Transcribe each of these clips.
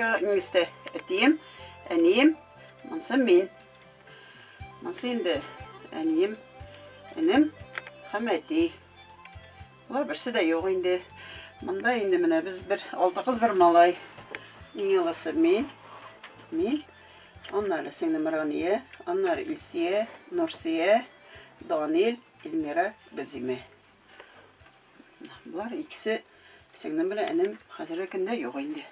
Başka İngilizce ettiğim eniyim. Mansa min. Mansa indi eniyim. Enim hameti. Ular birisi de yok indi. Manda indi mine biz bir 6 kız bir malay. İngilizce min. Onlar Sengli Miraniye, onlar İlsiye, Nursiye, Danil, İlmira, Gülzime. Bunlar ikisi Sengli bile enim hazır günde yok indi.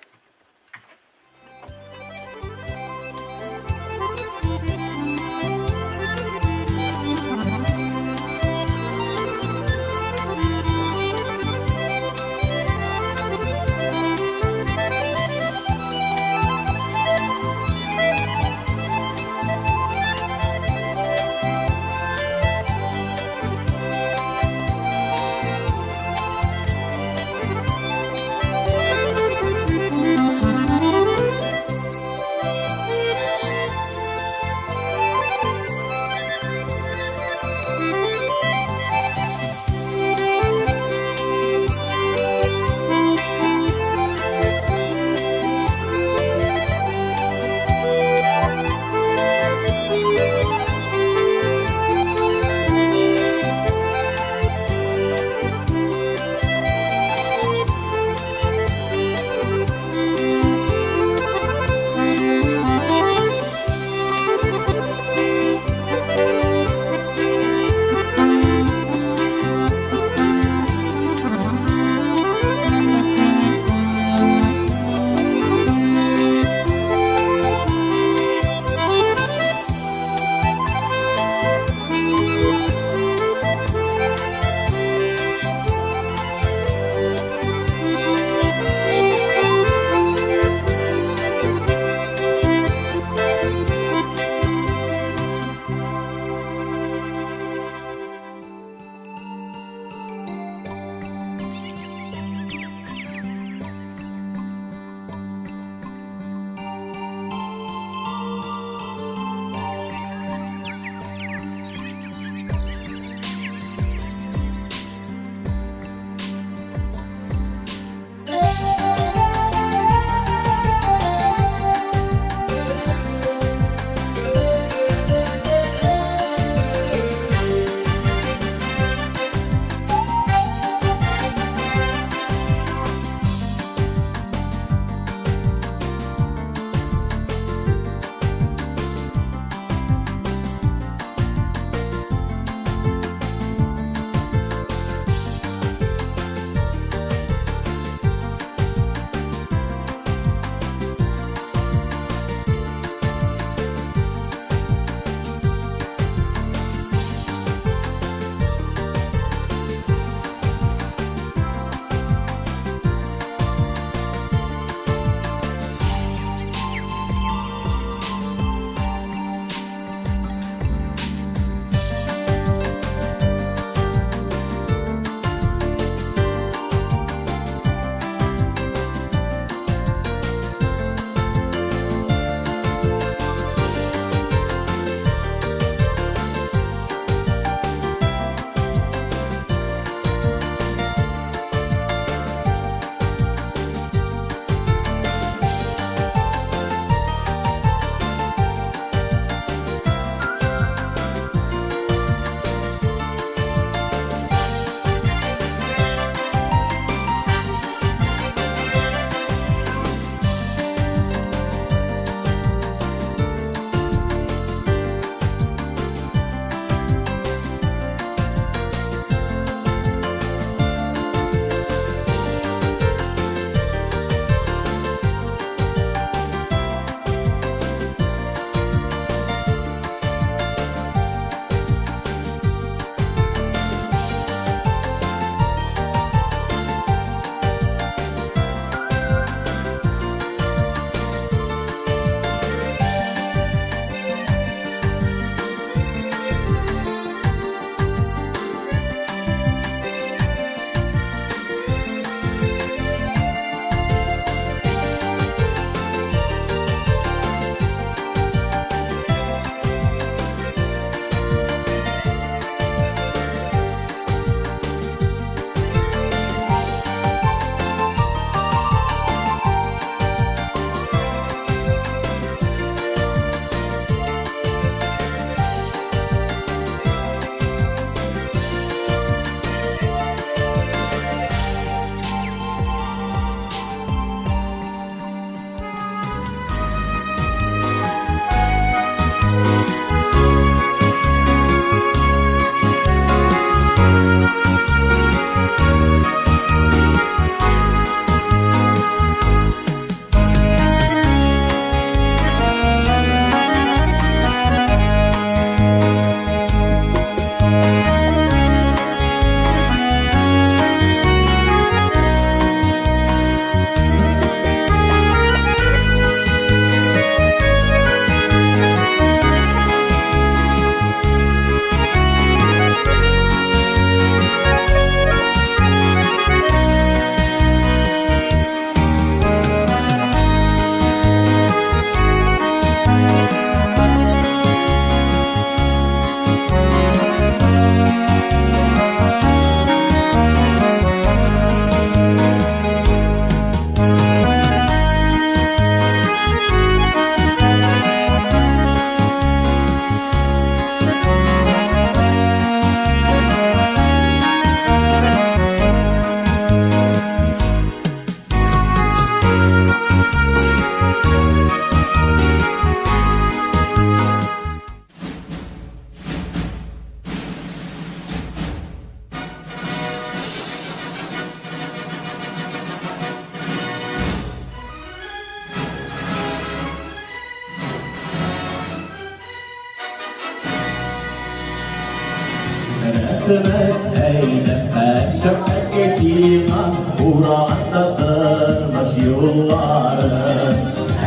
Kısmet eyleme şefkat kesima Kur'an'da kırmış yolları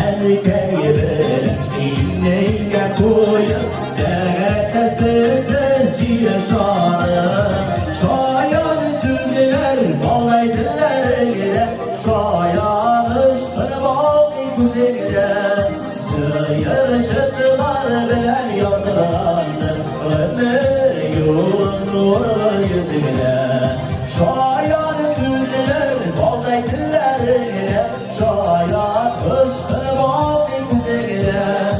Erkeği inneyle koyup Derete sessiz şiirşarı Şayan süzüler bağlaydılar ile Şayan ışkı bağlı güzeller Yarışıklar bilen yandırandır Ömür yolun nuru yüzüyle Şayan süzüler bağlaydılar ile Şayan ışkı bağlı güzeller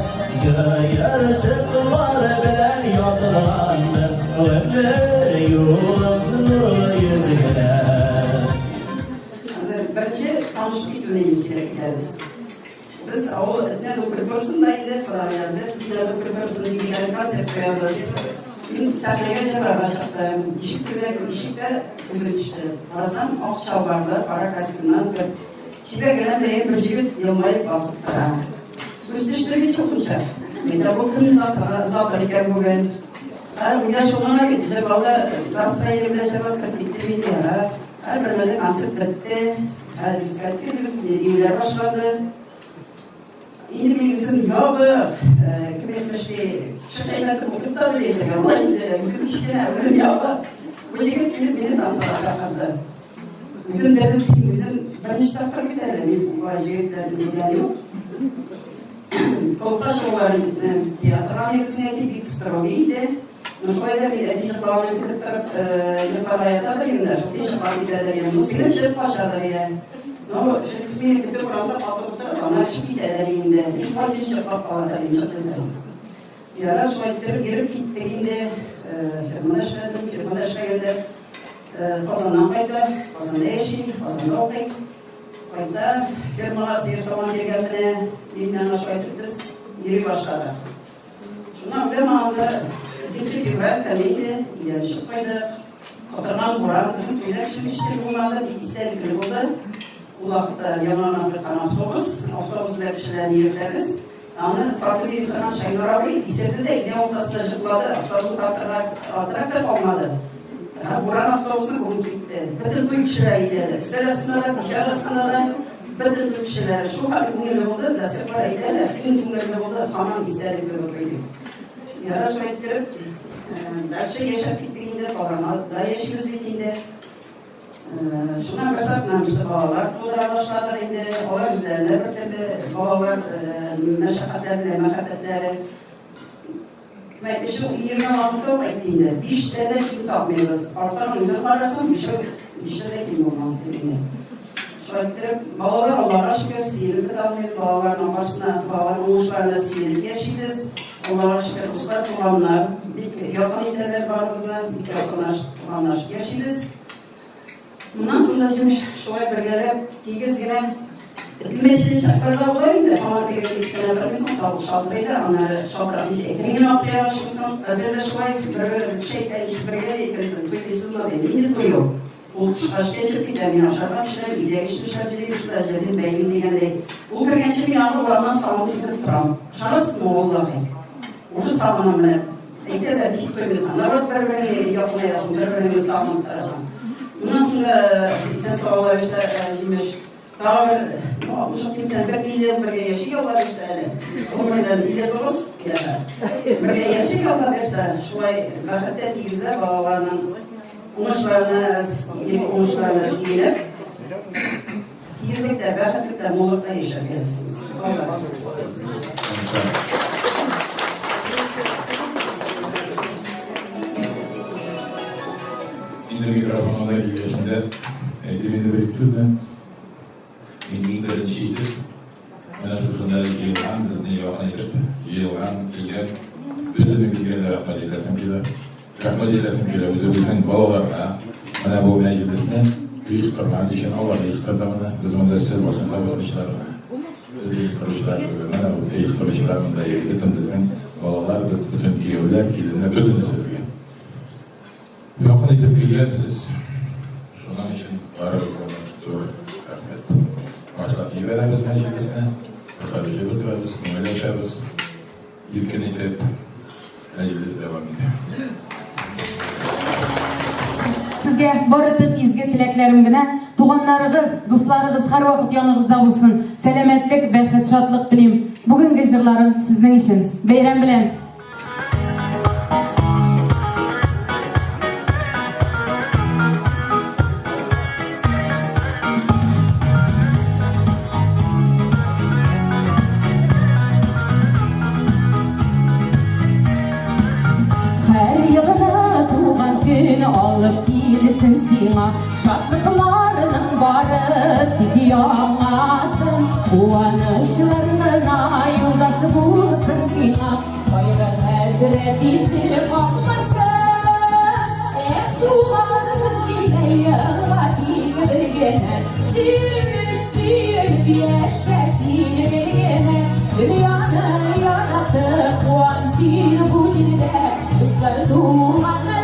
Yarışıklar bilen yandırandır Ömür yolun nuru yüzüyle Birinci tanışlık etmeniz gerekiriz. Biz o ne operatöründeydi falan biz de operatöründeki gelmez yapıyoruz. Ben sahneye cevap başladım. İşikte uzun çıktı. Arasam akçal vardı, para kastımdan bir şibe gelen bir jibit yılmayıp basıp tara. Üstüşteki çok uçak. Ben de bu kımı zaten bugün. Bu yaş olana gitti. Valla rastlayı bile cevap kırpıktı bir yara. Her birinde nasip bitti. Dikkat ediyoruz. Yıllar başladı. Yine bir bizim yağı, kim etmişti, şakayla bugün da öyleydi. Bizim işine, bizim yağı. Bu şekilde gelip beni dansına çakırdı. Bizim dedim, bizim ben hiç takır bir tane bu acayiplerin yani yok. Kolka şovları tiyatral yeksiyeti ekstra-iydi. Şöyle bir etici bağlı gidip yukarıya yönler. Çok iyi şakal bir tane yani. Muskilin şef başadır yani. No, Felix Murtazin bir programda patladılar ama hiçbir değerinde, hiç vakit şeffaf kalabildiğini çatırdım. Yara şöyle gelip gittiğinde, firmana geldi, kazandan kaydı, kazandan eşi, kazandan okey, kaydı, firmana seyir zaman geldi, bilmeyen şöyle biz yürü başladı. Şundan bir anda geçici güven kalıydı, ilerişip kaydı, katırman buran, bizim köyler şimdi işte bulmadı, bir istedik gibi oldu. Ulaqda yaman bir avtobuslar kişilerini yürüteriz. Yani tatlı yıkanan Şahinur abi isterdi de yine ortasına jıpladı. Avtobusu traktör olmadı. Buran avtobusu bugün bitti. Bütün Türk kişiler ilerledi. Sizler arasında da, bir şey arasında da bütün Türk kişiler şu kadar günlerle oldu da sefer ilerler. İlk günlerle oldu. Hemen isterdik ve bakıyorduk. Yara şöyle belki yaşap gittiğinde kazanmadı. Daha yaşımız gittiğinde şuna kasaplanmıştı bağlar. Bunlara başladılar indi. Olar üzerine bir tabi bağlar meşakkatlerle, mefakatlerle ve şu 20 vakıfta ettiğinde bir işlerde kim tapmıyoruz. Artan insan arasın bir şeyde kim olmaz dediğinde. Şöyle bağlar Allah'a şükür sihirli tutamıyoruz. Bağların başına, bağların uçlarına sihirli yaşayacağız. Allah'a şükür usta tutanlar, bir yakın iteler var bize, bir yakınlaştık yaşayacağız. Bundan sonra demiş, şöyle bir gelip, giyiz yine, etmeyişli şartlarda olaydı. Ama bir gittiğine bırakırsan, sağlık şaltırıydı. Onları şaltırmış, ekmeğini yapmaya başlasın. Özellikle şöyle bir şeyden işi bir gelip, duygusundan emini duyuyor. Bu çıkaş geçip gidelim, aşağıdan bir şeyler, ileri işleşebilir, işleşebilir, beynin diyende. Bu bir gençlik yanı olandan sağlık gidip duram. Şahıs mı oğulları? Ucu sağlanan bile. Ekleler hiç duymuyorsan, lavat birbirini yapmayasın, birbirini sağlanan tarasın. Bundan sonra sen sağlar işte demiş, tavır, çok kimsenin bir ileri birge yaşıyorlar işte. Onlardan ileri olsun, birge yaşıyorlar işte. Şurayı bakıtta değilse bağlarının uğuşlarına siyilip, tizlikte, bakıtlıkta, muğlukta yaşayabilirsiniz. Yine mikrofonuna ilişkinde eğitimini biriktirdim. Milli birinçiydi. Bana şurada yıldan bizni yoğun edip, yıldan ilgili bütün ülkelere rahmet eylesin ki de, rahmet eylesin ki de bizim balalarına, bana bu meclisine üç kırman için Allah'da istedamını, bizim de söz başında kuruluşlarına, bizi kuruluşlarına, bana bu eğitim kuruluşlarında bütün bizim balalar, bütün üyeler, ilimler, bütün sözü. Yakın edip gelirsiniz. Şunun için aramızda çok rahmet. Başlatıyı veririz meclisine. Sadece bitiririz, kumuyla açarız. İlkin edip meclis devam ediyor. sizge barıtıp izge tileklerim güne. Tuğanlarınız, dostlarınız her vakit yanınızda olsun. Selametlik ve şadlık dileyim. Bugün gecirlerim sizin için. Beyram bilen. Alıp gelsin sina şarkılarının varıp gidiyormasın Uanışlarına yoldaşı bulsun sina Bayram hazret işi kalmasın Hep duvarın çiğneyi vakit vergene Sürüp yeşkesini vergene Dünyanı yarattık uansini bu dilde Kızlar dumanlar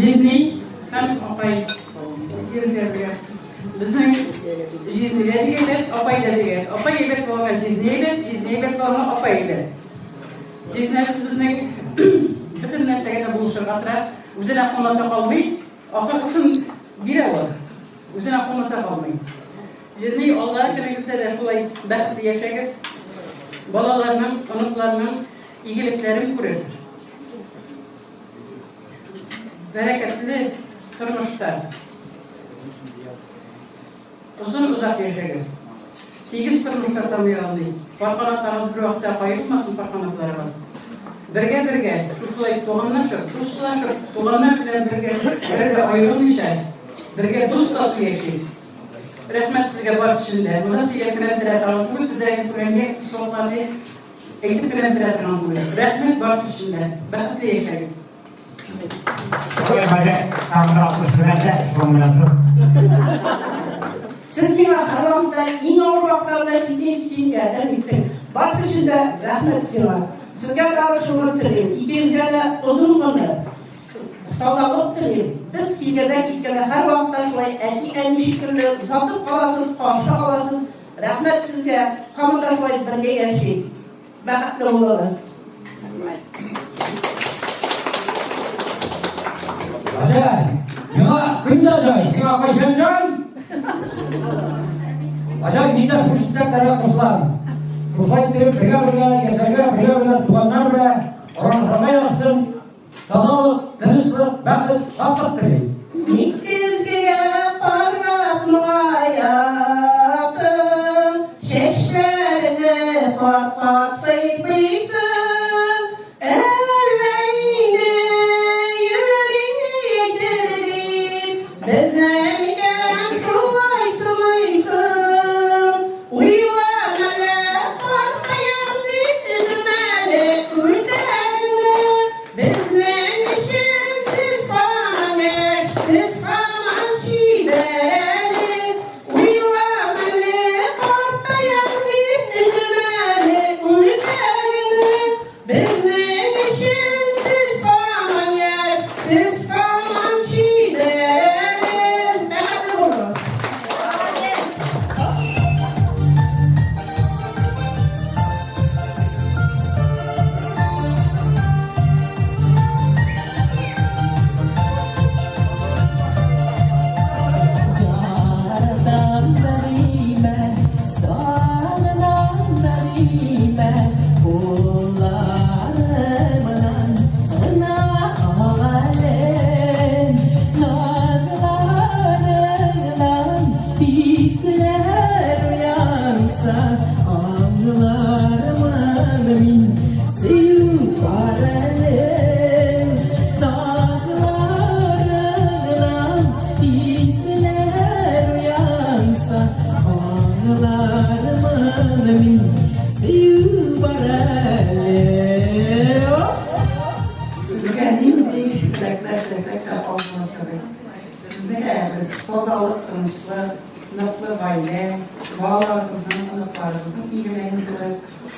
Жизни hem apay gözlerine bizim жизнилер evet apaylar evet apay evet var жизни evet var apay evet жизни bizim bütün nesnelerde buluşur hatta üzerine konuşa kalmayı akılsın biri var üzerine konuşa kalmayı жизни Allah'a kırıksa da şolay basit yaşayız balalarının onuklarının iyiliklerini kurur bereketli turmuşta uzun uzak yaşayız. Tigiz turmuşta samiyallı. Parkanatlarımız bir vakti ayırmasın parkanatlarımız. Birge şuşlayıp doğanlaşıp, doğanlar bilen birge ayrılmışlar. Birge dost tatlı yaşayın. Rahmet size baş içinde. Buna size kremtiler alıp, size kremli şoklarını eğitip kremtiler alıp. Rahmet baş içinde. Bakıtlı yaşayız. Siz bana haramda inorlaqlarla izleyicilerden gittin. Basışında rahmet size. Sizge karşılığını dilerim. İkinci uzun ömür. Tazallık dilerim. Biz ikide her vakta şöyle en şekilde uzatıp kalasız, karşı kalasız. Rahmet sizge. Hamıda şöyle birge yaşayın. Bakıtlı oluruz. Acayip. Ya kimde acayip? Sen akay sencan? Acayip nida şu şiddetlere kızlar. Şu sayıtları birge yaşayla birge tuğanlar bile oranlamaya yazsın. Tazalık, temizlik, bakıt, şatlık dileyin. İkizge parmak muayasın, şeşlerini kat sayıpıysın.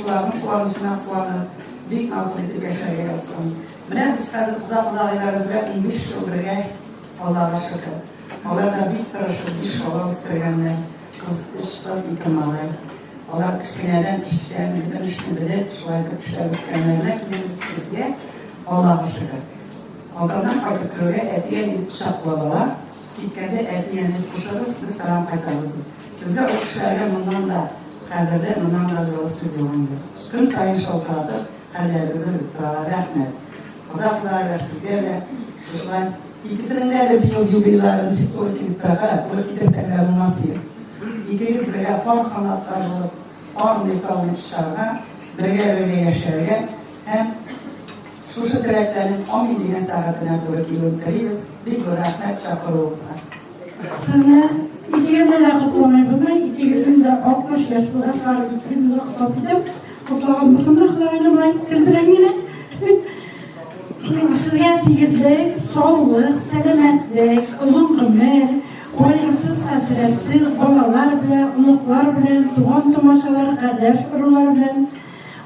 шуларның қуанышына қуанып, бик матур итеп яшәргә язсын. Менә без хәзер Құдағиларыбыз белән 15 ел бергә, Аллаһка шөкер. Алар да бик тырышып 5 бала үстергәннәр. Кыз 3 кыз 2 малай. Алар кичкенәдән эшчән, бер эшне белеп, шулай итеп эшләп үскәннәргә килебез сезгә. Аллаһка шөкер. Азардан кайтып керүгә әтиән итеп кочаклабалар. Киткәндә әтиәнне кушабыз, без тарам кайтабыз. Безгә ул кешеләргә моннан да кадерле, моннан да җылы сүз югынды. Көн сайын шалтыратып, хәлләребезне белеп торалар. Рәхмәт. Құдағилар сезгә дә шулай икесенең дә быел юбилейлары ничек туры килеп тора, туры китәсәләр булмас иде. Икегез бергә пар канатлар булып, пар металлы шарга, бергә яшәргә һәм шушы теләкләрнең амин дигән сәгатенә туры килүен телибез. Бик зур рәхмәт чакыруыгызга. Сезне икегезне дә котлаймыз. Икегезнең дә 60 яшь булгачлары икегезне дә котлап итеп, котлаганмысызмы Ходаеңны тел белән генә. Sizga tegizlik, sog'lik, salomatlik, uzun umr, qo'yg'isiz, hasratsiz bolalar bilan, unuqlar bilan, tug'on tomoshalar, qardosh urug'lar bilan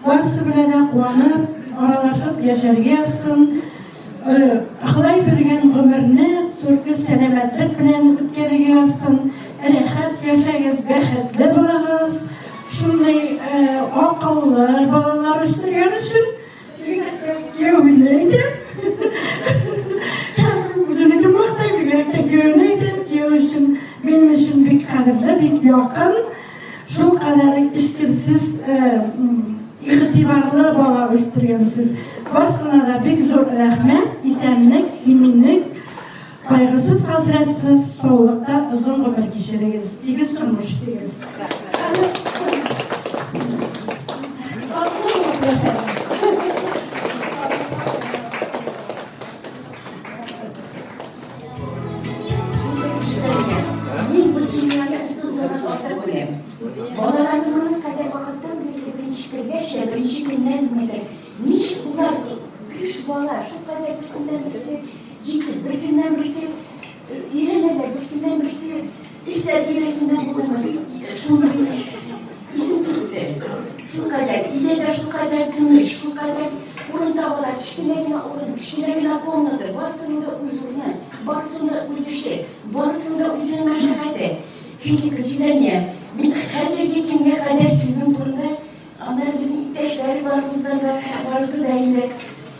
barcha bilan quvonib, aralashib yasharga yazsin. Xudoy bergan umrni turki salomatlik bilan o'tkazishga yazsin. Rahat yashaysiz, baxtli bo'lasiz. Shunday aqlli bolalar o'stirgan uchun Юбилейный. Үзенең мактайды генә юбилейный диюшен минем өчен бик кадерле, бик якын. Шул кадәр искерсез, игътибарлы бала үстергәнсез. Барсына да бик зур рәхмәт, исәнлек, иминлек, кайгысыз, хәсрәтсез, саулыкта озын гомер кичерегез. Тигез тормыш итегез. Балаларның кадәр вакыттан birinci gündən bilmədir. Niçə bunlar bir bala, şu kadar birisindən birisi yıkız, birisindən birisi iğrenələr, birisindən birisi istədiyirəsindən bulamadı. Şunu bir isim tuttu. Şu kadar, ileride şu kadar gümüş, şu kadar onun tavalar, kişilerine oğlum, kişilerine konmadı. Varsında uzunlar, varsında uzuşu, varsında uzun meşakkatı. Феликс Муртазин, мен қазірге күнге қадәр сіздің турында ана біздің иптәшләр барымыздан да барысы да енді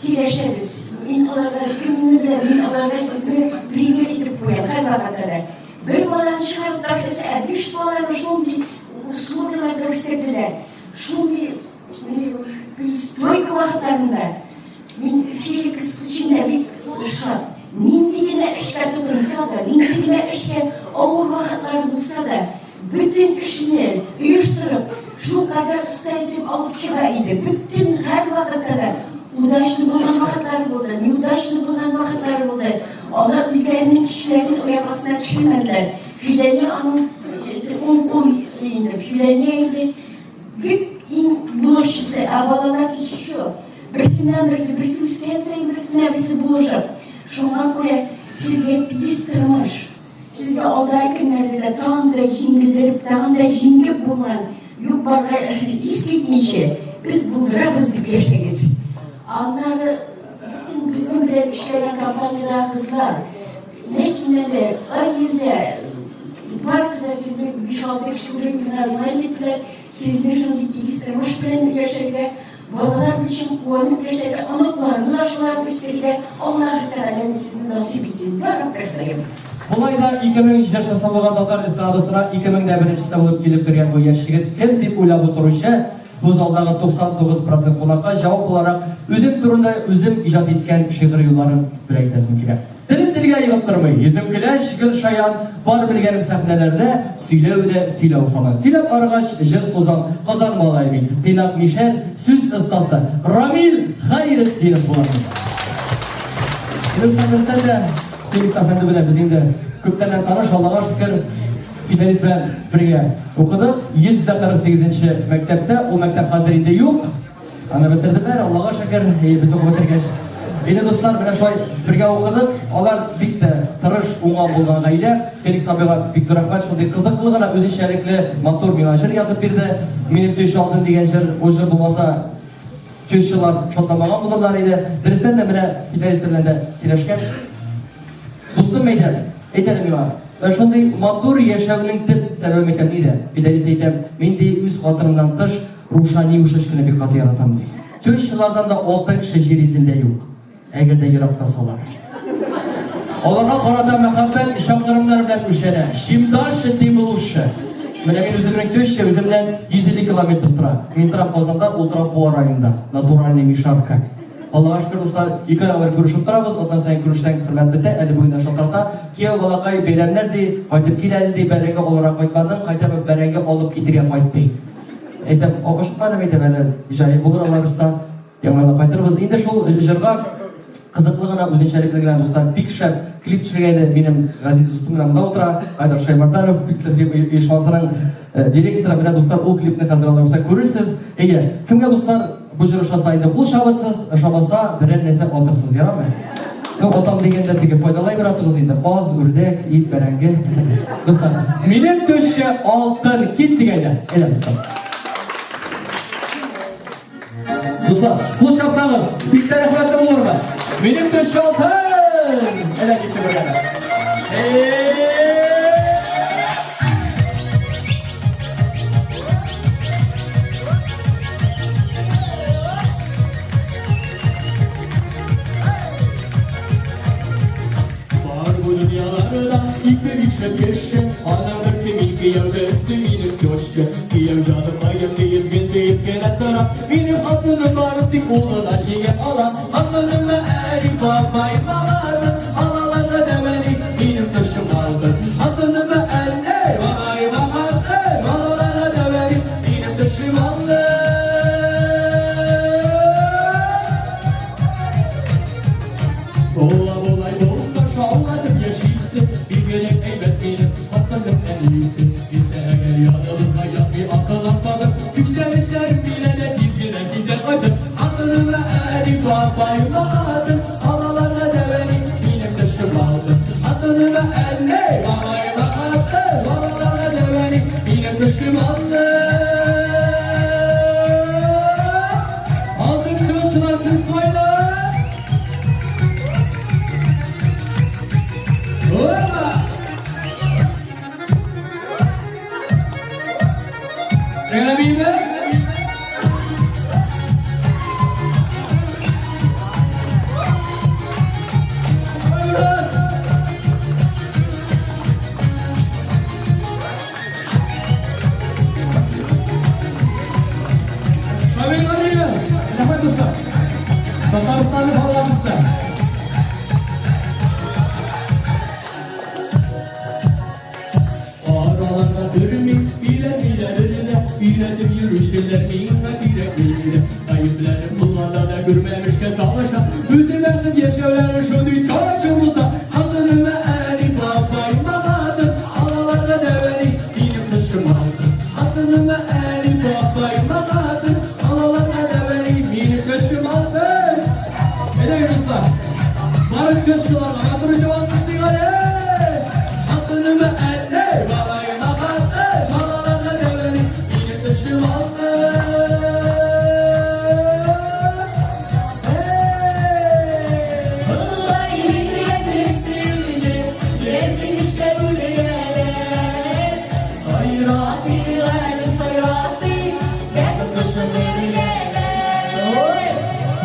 сөйләшәбез. Мен аларга күнне белән мен аларга сезне пример итеп куям һәр вакытта. Бер баланы чыгарып ташласа, 5 баланы шундый условияларда үстерделәр. Шундый перестройка вакытларында мен Феликс өчен бик шат. Нинди генә эшкә тотынса да, нинди генә эшкә авыр вакытлар булса да, bütün кешеләр оештырып, шул кадәр оста итеп алып чыга иде. Bütün һәр вакытта да удачлы булган вакытлар булды, неудачлы булган вакытлар булды. Алар үзләренең кешеләрен аяк астына төшермәделәр. Фидания аның кул инде, Фидания инде бик иң булышчысы, балалар еще. Берсеннән берсе үскән сайын берсеннән берсе булышып. Шуңа күрә сезгә тиз тормыш, сезгә алда көннәрдә дә тагын да җиңелдереп, тагын да җиңеп булган, юк барга искитмичә, без булдырабыз дип яшәгез. Аннары безнең белән эшләгән компаниядә кызлар, нәсилләр, аиләләр, барысы да сезне 5-6 кеше название итәләр, сезне шундый тиз тормыш белән яшәргә. Балалар üçün quvonib yaşayla, anıqlarını da şular üstəliklə Allah-u Teala sizin nasip etsin. Ya Rabbi Rahim. Бұлайда 2000 жер жасалған татар эстрадасына 2001-шісі болып келіп берген бұл яш жігіт кім деп ойлап отырушы, бұл залдағы 99% қонаққа жауап olarak өзім турында өзім ижад еткен шиғыр юларын бір айтасым келеді. Тілім тілге айығып тұрмай, езім кіләш, гүл шаян, бар білгенім сәхнелерде сөйлеу хаман. Сөйлеп арғаш, жыр созан, қазан малаймен, тинақ мишер, сөз ұстасы, Рамил Хайреттинов болатын. Елім сәхнесінде де, Феликс Әфенді біле біз енді көптәнен таныш, Аллаға шүкір, финалист білән бірге оқыдық. 148-ші мектепте, ол мектеп қазір енді жоқ. Аны бітірділер, Аллаға шүкір, біз оқып бітіргеш. Yine dostlar, ben şöyle birge okuduk. Onlar bik de tırış, uğan bulgan gayle. Feliks abiga bik zor rahmat. Şunday kızıklığına özünçelikli motor minajır yazıp birdi. Benim töşü aldın degen jir, o jir bulmasa töşçüler çotlamagan bulurlar edi. Deristen de mine gitaristlerden de sileşken. Dostum meydan, eytelim ya. Şunday motor yaşavının tip sebebi meytem neydi? Gitarist eytem, men de üz hatırımdan tış, ruhani uşaşkını bir katı yaratam deydi. Töşçülerden de 6 kişi jir izinde yok. Eğer de yırakta solar. Olarga qarata muhabbet şakırımlar bilen üşene. Şimdarşı demiluşu. Mene men özümün töşçü özümden 150 kilometre tura. Men tura Qozonda, ultra Boğa rayonunda. Naturalniy misharka. Allah'a şükür dostlar, 2 ay avval görüşüp turabız. Ondan sayin görüşten hürmet bitti. Eli bugünden şatarta. Kiyev balakay beylemlerdi. Qaytып keleldi. Berenge olarak qaytmadım. Qaytып berenge alıp gitirgen qaytdı. Eytem, oşuklarım eytem eli. Jayip olur Allah bilsa. Yanlarla qaytırız. Indi şol jırga kızıklığına, özünçelikligine dostlar, bir kişi klip çirgeydi benim Gaziz dostum yanımda otura. Aydar Şaymardanov, Pixel Film uyuşmasının direktörü bile dostlar o klipni hazırlamışsa görürsünüz. Ege, kimge dostlar bu jır şasayında kul şabırsız, şabasa birer nese otursuz yaramı? Otam degende tege faydalay biratınız indi. Baz, ürdek, it, berenge. Dostlar, benim töşü altın kit degende. Eyle dostlar. Dostlar, kul şapsanız, bir taraflarda olur mu? Benim töşü altın! Ele gitti böyle. Var bu dünyalarda iki işe geçti. Anamdır senin kıyavdır sevinim coştu. Kiyav canım ayım deyip gün deyip gene taraf. Benim hatunum var dik oğluna şeye alan. Hatunum ve erik babayım ağladım. Ağlalarda demeli benim taşım aldı. Hatunum ve erik babayım ağladım. Ağlalarda demeli benim taşım aldı. Ola olay olsa şavladım yaşıysa. Bir gerek eybet benim hatlarım en iyisi. Bize eğer yanımızda yap bir akıl asalım. Güçlemişlerim bilene dizgine gider adım. Hatunum ve erik babayım ağladım. Ağlalarda demeli benim taşım aldı. Hatunum ve erik babayım ağladım. Ağlalarda demeli benim taşım aldı. Altın çoşuna siz koyun. Gonna be there. Aralarında dürümü bile biledim yürüyüşlerinin bire kayıplarım bunlarda da görmemişken savaşa üzümedim yaşarlar şu dünya çarşımızda Hazırım ve erik babayım ağladım Ağlalarda develi benim taşım aldı Hazırım ve erik babayım ağladım Ağlalarda develi benim taşım aldı Edelim dostlar Barış köşkülerine hatırıcı varmıştı gari Hazırım ve erik babayım ağladım Ağlalarda develi benim taşım aldı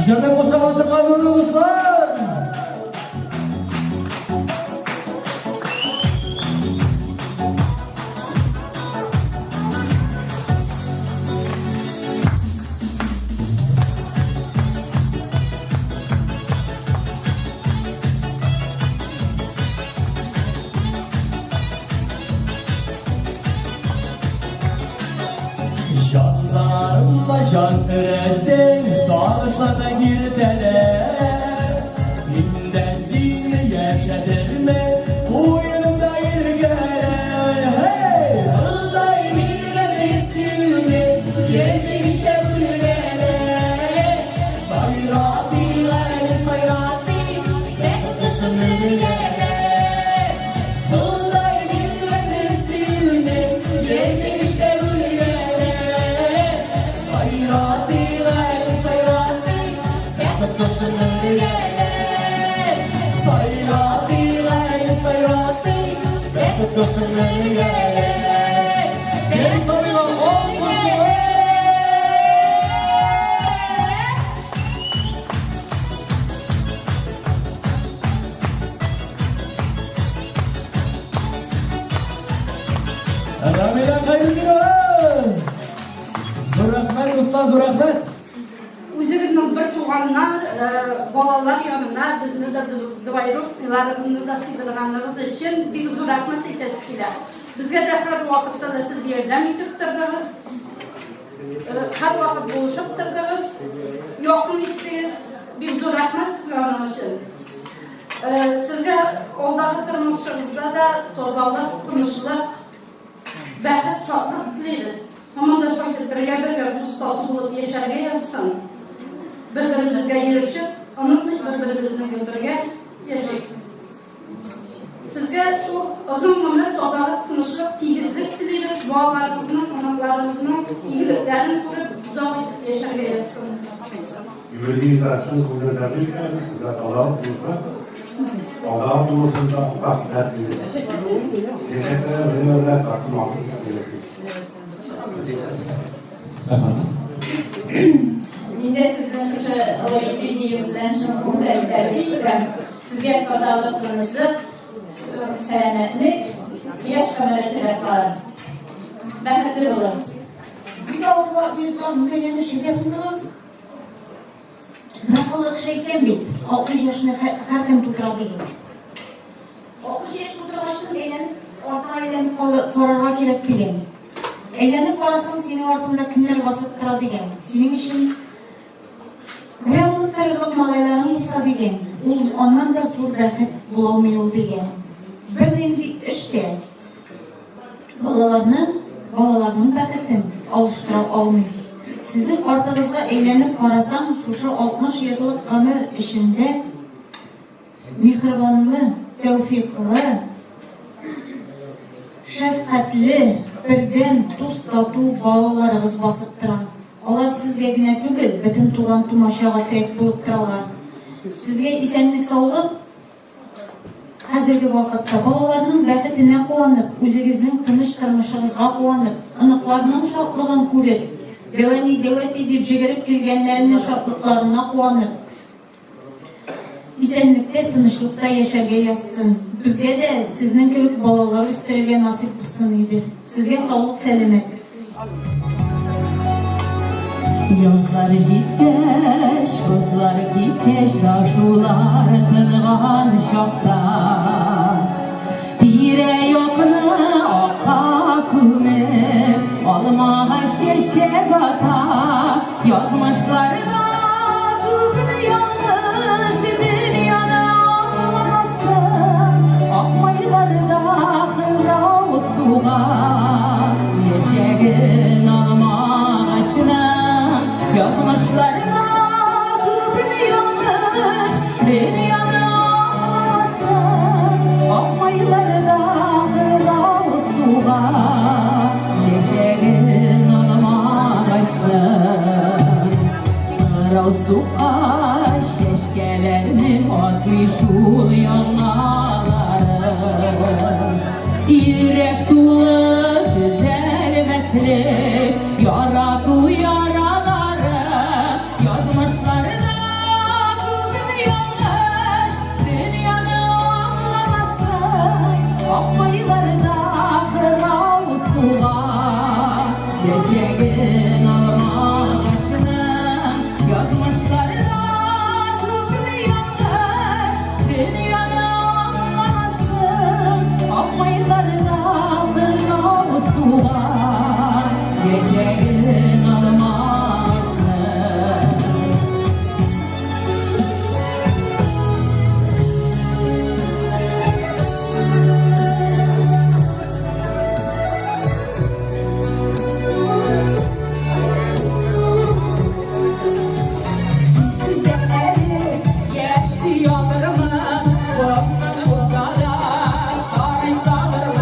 Şerden koşamatı kavurluğumuz var. Canlarımla can veresin, sağlıklarda girdeler. Hindezini yaşadırma, uyumda ilgeler. Hey! Vallahi bilmem üstüne, geldim işte bu lübele. Sayrat bilgani sayrat. Үзегезнең бер туганнар, балалар янына безне дә дувайрыкларыгызны да сыйдырганлыгыз өчен бик зур рәхмәт әйтәсе килә. Безгә дә һәр вакытта да сез ярдәм итеп тордыгыз. Һәр вакыт булышып тордыгыз. Якын иттегез. Бик зур рәхмәт сезгә аның өчен. Сезгә алдагы тормышыгызда да тазалык, тынычлык, бәхет, шатлык телибез. Һаман да шайтып бергә дус тату булып яшәргә язсын. Bir-birimizga erishib, unutmaylik bir-birimizga birga yashaylik. Sizga shu uzun umr, tozalik, tinchlik, tegizlik tilaymiz. Bolalarimizni, onalarimizni ig'liklarini ko'rib, uzoq etib yasharga yazsin. Юбилейный күңел тәбрикләр сезгә талап булды. Аллаһ тулысында бәхет телибез. Җәннәттә бергә тартмак Мендә сезнең шушы юбилейгез белән шул күңел тәбрикләр. Сезгә тазалык, тынычлык, сәламәтлек, яшь гомер теләп калам. Бәхетле булыгыз. Bir avrupa bir kanunga yana şey yapılırız. Nakılık şeyken bit. 60 yaşında her kim tutar değil. 60 yaş tutarıştın eğlenip, ortadan eğlenip kararga kelip degen. Eğlenip karasın senin ortunda kimler basıp tıra degen. Senin işin bir olup tarıqlık mağayların olsa degen. Ondan da sur bәхет bulamıyor degen. Bir nevi işte balalarının bәхетін alıştıra almayın. Sizin ortağınızda eğlenip karasam, şuşu 60 yıllık ömür içinde mihribanlı, tevfikli, şefkatli, birden tuz tatu balalarınız basıp tıra. Onlar sizge güne tügül, bütün tuğan tumaşağa tek bulup tıralar. Sizge isenlik sağlık, hazırki vakitte balalarının bәхетine kuanıp, özünüzün tınış tırmışınızga kuanıp, ınıklarının şatlığını көріп, deveti dil jigerip kelgenlerinin şatlıklarına kuanıp, isenlikte, tınışlıkta yaşarga yazsın. Bizge de sizin kebek balalar üstlerine nasip bulsun idi. Sizge sağlık, selamet. Yazlar jitkeş, kızlar gitkeş, taşular tınğan şakta. Tire yokunu oqa kümür, olmağa şeşek ata. Yazmışlarına düğün yanlış, dünyana anlamasın. Akmaylarda kırav suğa, şeşegin almağa aşına. Yazmışlarına düğün yanlış, dünyana anlamasın. Akmaylarda kırav suğa, şeşegin almağa aşına. Kırav suğa, şeşkelerinin atlı şul yanmaları. Yürek dolu güzel meslek, yaratu yaraları. Yazmışlarına düğün yanlış, dünyanı anlamasın. Akmaylarda kırav suğa, şeşegin almak aşına. Yazmışlarına düğün yanlış, dünyanı anlamasın. Akmaylarda kırav suğa, şeşegin almak aşına. Sizleri yaşayalırım, onları bozara, sarı sağırım.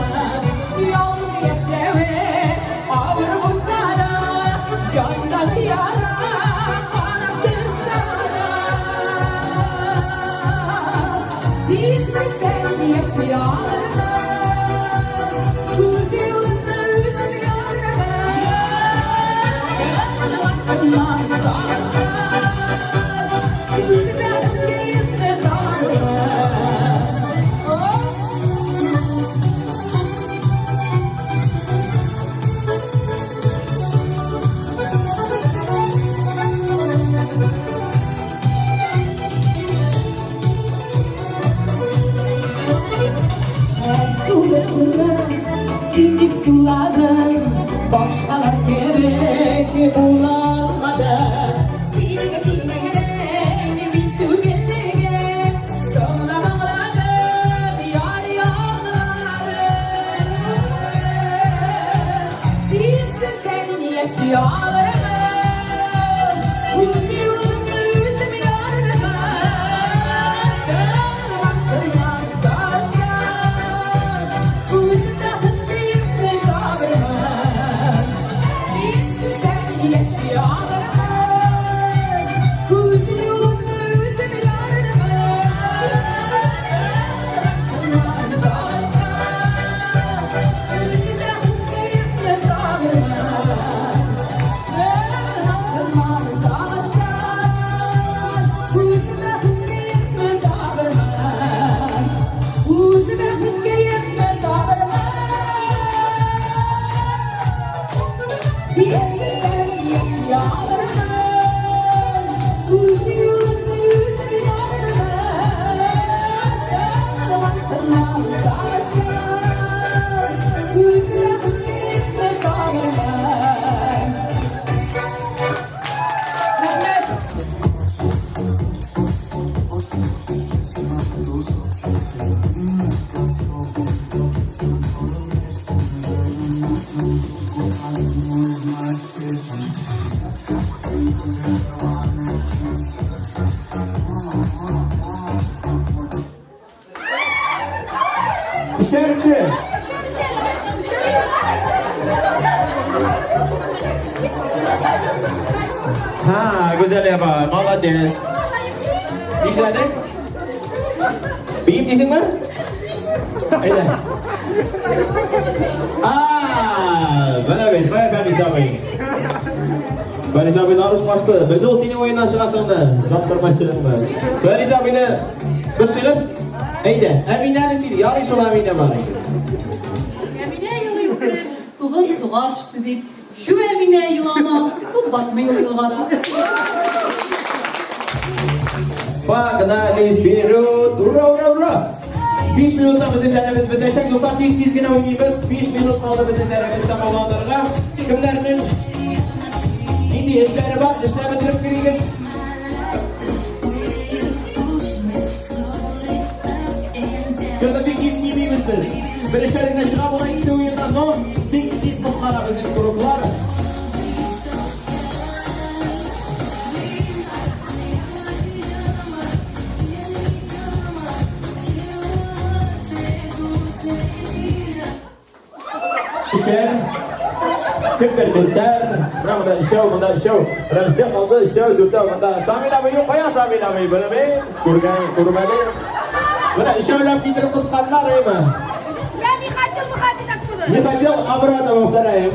Yalnız yaşayı, ağır bozara, candan yara. Sindip suladın, başkalar gerek bulamadı. Seni bilmeden bitti gelege, sonra ağladım, yar yağladım. Sizsiz sen yaşayalım, unutuyorum yüzümü yardıma. Şerçi. Ha, güzel yapar. Молодец. İşledin? Beyim değilsin mi? Öyle. Bana bir, ben izabeyim. Ben izabeyim arış başlı. Bir de o senin oyundan çıkarsın da. Zaptırmaçılığın mı? Ben izabeyim kışılır. Eyde, Emine nesiydi? Yarın şu Emine var. Emine yılı yukarı, tuğum suğa düştü deyip, şu Emine yılama, tuğ batmıyor yılgara. Fagzali Firuz, ura. 5 minutda bizim tenemiz bitecek. Dostlar tez gene oynayımız. 5 minut kaldı bizim tenemiz tamamlandırığa. Kimlerinin indi işleri var, işleri bitirip gireceğiz. Şurada bir giz gibiyiz biz. Bir işlerine çıkıp olan kişi oyundan sonra bir giz mutlaka bizim gruplar. İşler, Fikir Dürter, Ramazan Show, Mandan Show, Ramazan Show, Dürter, Mandan. Şamil abi yok, kaya Şamil abi, böyle mi? Kurbanı. Böyle şöyle giderip kıskanlar mı? Yani kaçıl Yıkacıl abrada muhtarayım.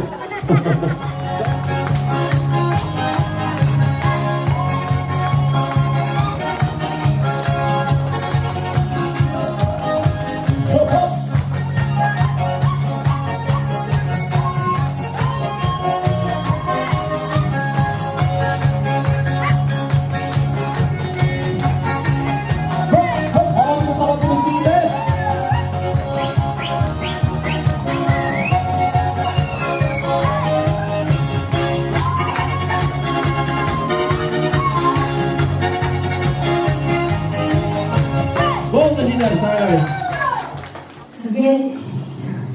Sizge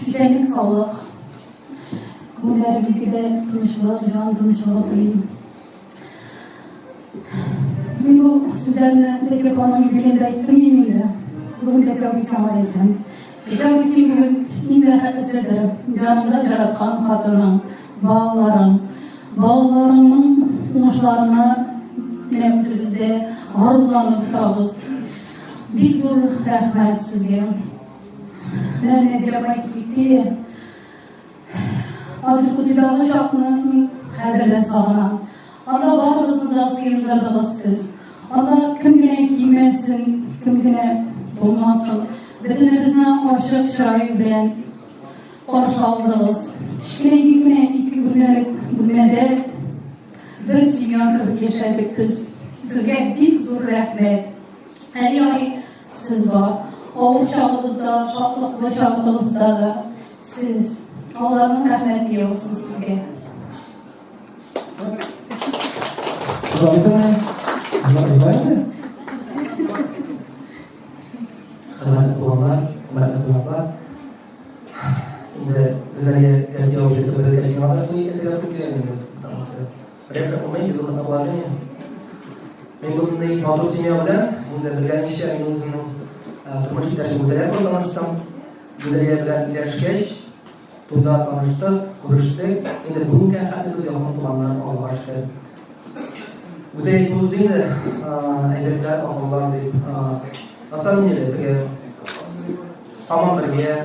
güzellik, sağlık, günlerimizde de tınışlık, can tınışlığı dileyim. Ben bu sözlerini Petropan'ın yubileyinde ettirmeyeyim de. Bugün Petropan'ı ayettim. Petropan'ı bugün inmehletlisidir. Canımda jaratkan hatırım, bağlarımın uçlarını yine üzerinizde gururlanıp turabız. Bir zor rahmet sizge. Ben nezile baytıp gitti. Adır kutudağı şapını hazırda sağlam. Allah barımızı da sıyındırdınız siz. Allah kim gene giymesin, kim gene olmasın. Bütünümüzle aşık şırayı bilen karşı aldınız. Şikine iki bölmede bir simyan kırık yaşadık kız. Sizge bir zor rahmet. Her yari siz var. Ağır şağımızda, şaklıklı şağımızda da siz. Allah'ın rahmeti olsun sizge. Zaten zaten. Hürmetli olanlar, hürmetli kulaklar. Şimdi özellikle gazeteye objektif böyle kaçırmalar şunu yeterli çok güzel. Mereka olmayı biz ona kullanıyor. Ben bunun mağdur simya bilen, şimdi bilen kişi benim uzun turmuş taşı mutlaka kullanmıştım. Güzelliğe bilen ilerleşkeş, turda tanıştık, görüştük. Şimdi bugün kadar biz yapmak kullanılan Allah'a şükür. Güzel tuz değil de evlilikler Allah'ın deyip nasıl niyetli hamam birge,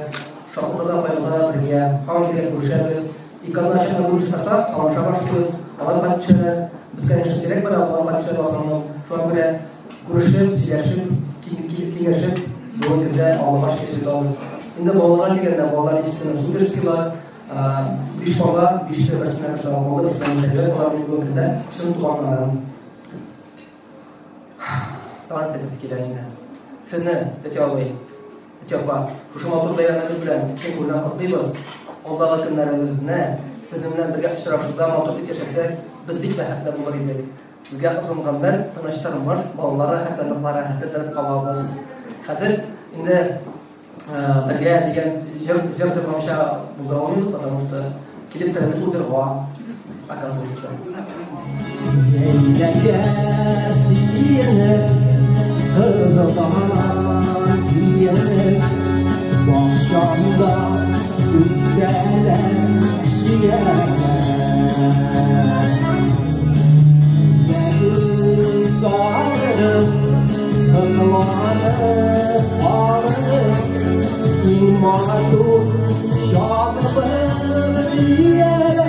şapkada bayılda birge, hamam birge görüşürüz. İkanlar aşağıda görüşürse tamaşa başlıyoruz. Allah bakışlar, biz kendimiz çeyrek var. Allah bakışlar basanım. Şu an böyle görüşüp, siyaşıp, kingeşip, bu ülkede Allah baş geçiriyoruz. Şimdi bağlar gelene bağlar istedim. Süpersi var. Biş bağlar, biş sefersinden çalan bağlar. Ben de evet olan bir ülkede şunu tutanlarım. Tanrı tetkileyine. Sizni tetkileyine. Tetkileyine. Şu mağdur beyanları bilen kim buradan katlıyız. Allah'a günlerimiz ne? Sizinle birlikte iştirakçıda mağdurluk yaşasak, biz bir hakkında bulabiliriz. Bizge kızımdan ben tanışlarım var, ballara hakkınlıklara hakkında kalabız. Kadir, indi birlikte diyen jır zırlamışa bulduğumuz adamızda kilip tanıdık uzun var. Bakalım bilsin. Yeyleke siyene, hırdaman diyene, bahşamda üstelen şiyene. Benim dağlarım, sınırlarım, ağlarım, imanım, şadımım diyene.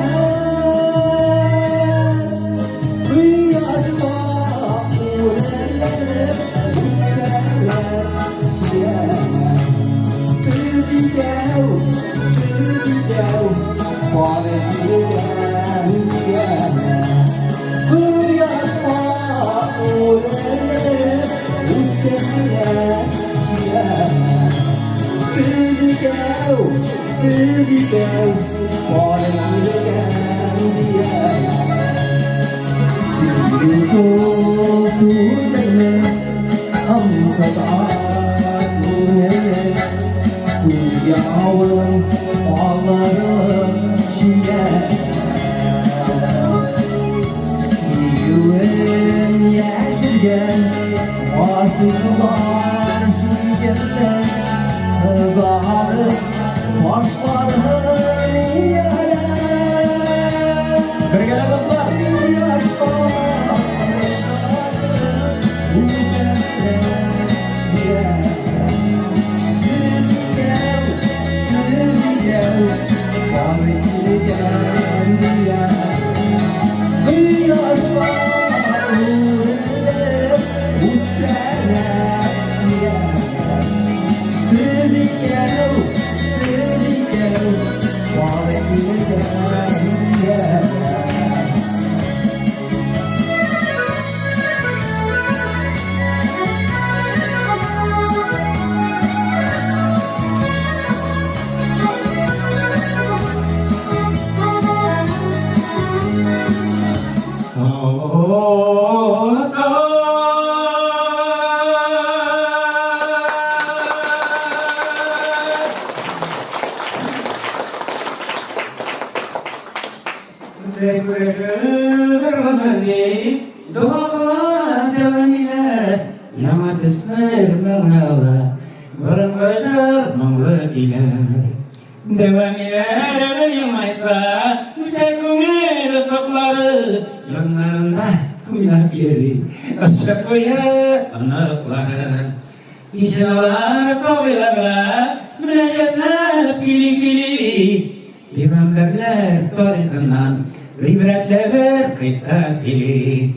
münajatlab kili Peygamberler tarihinden gıybretle bir kıssa sili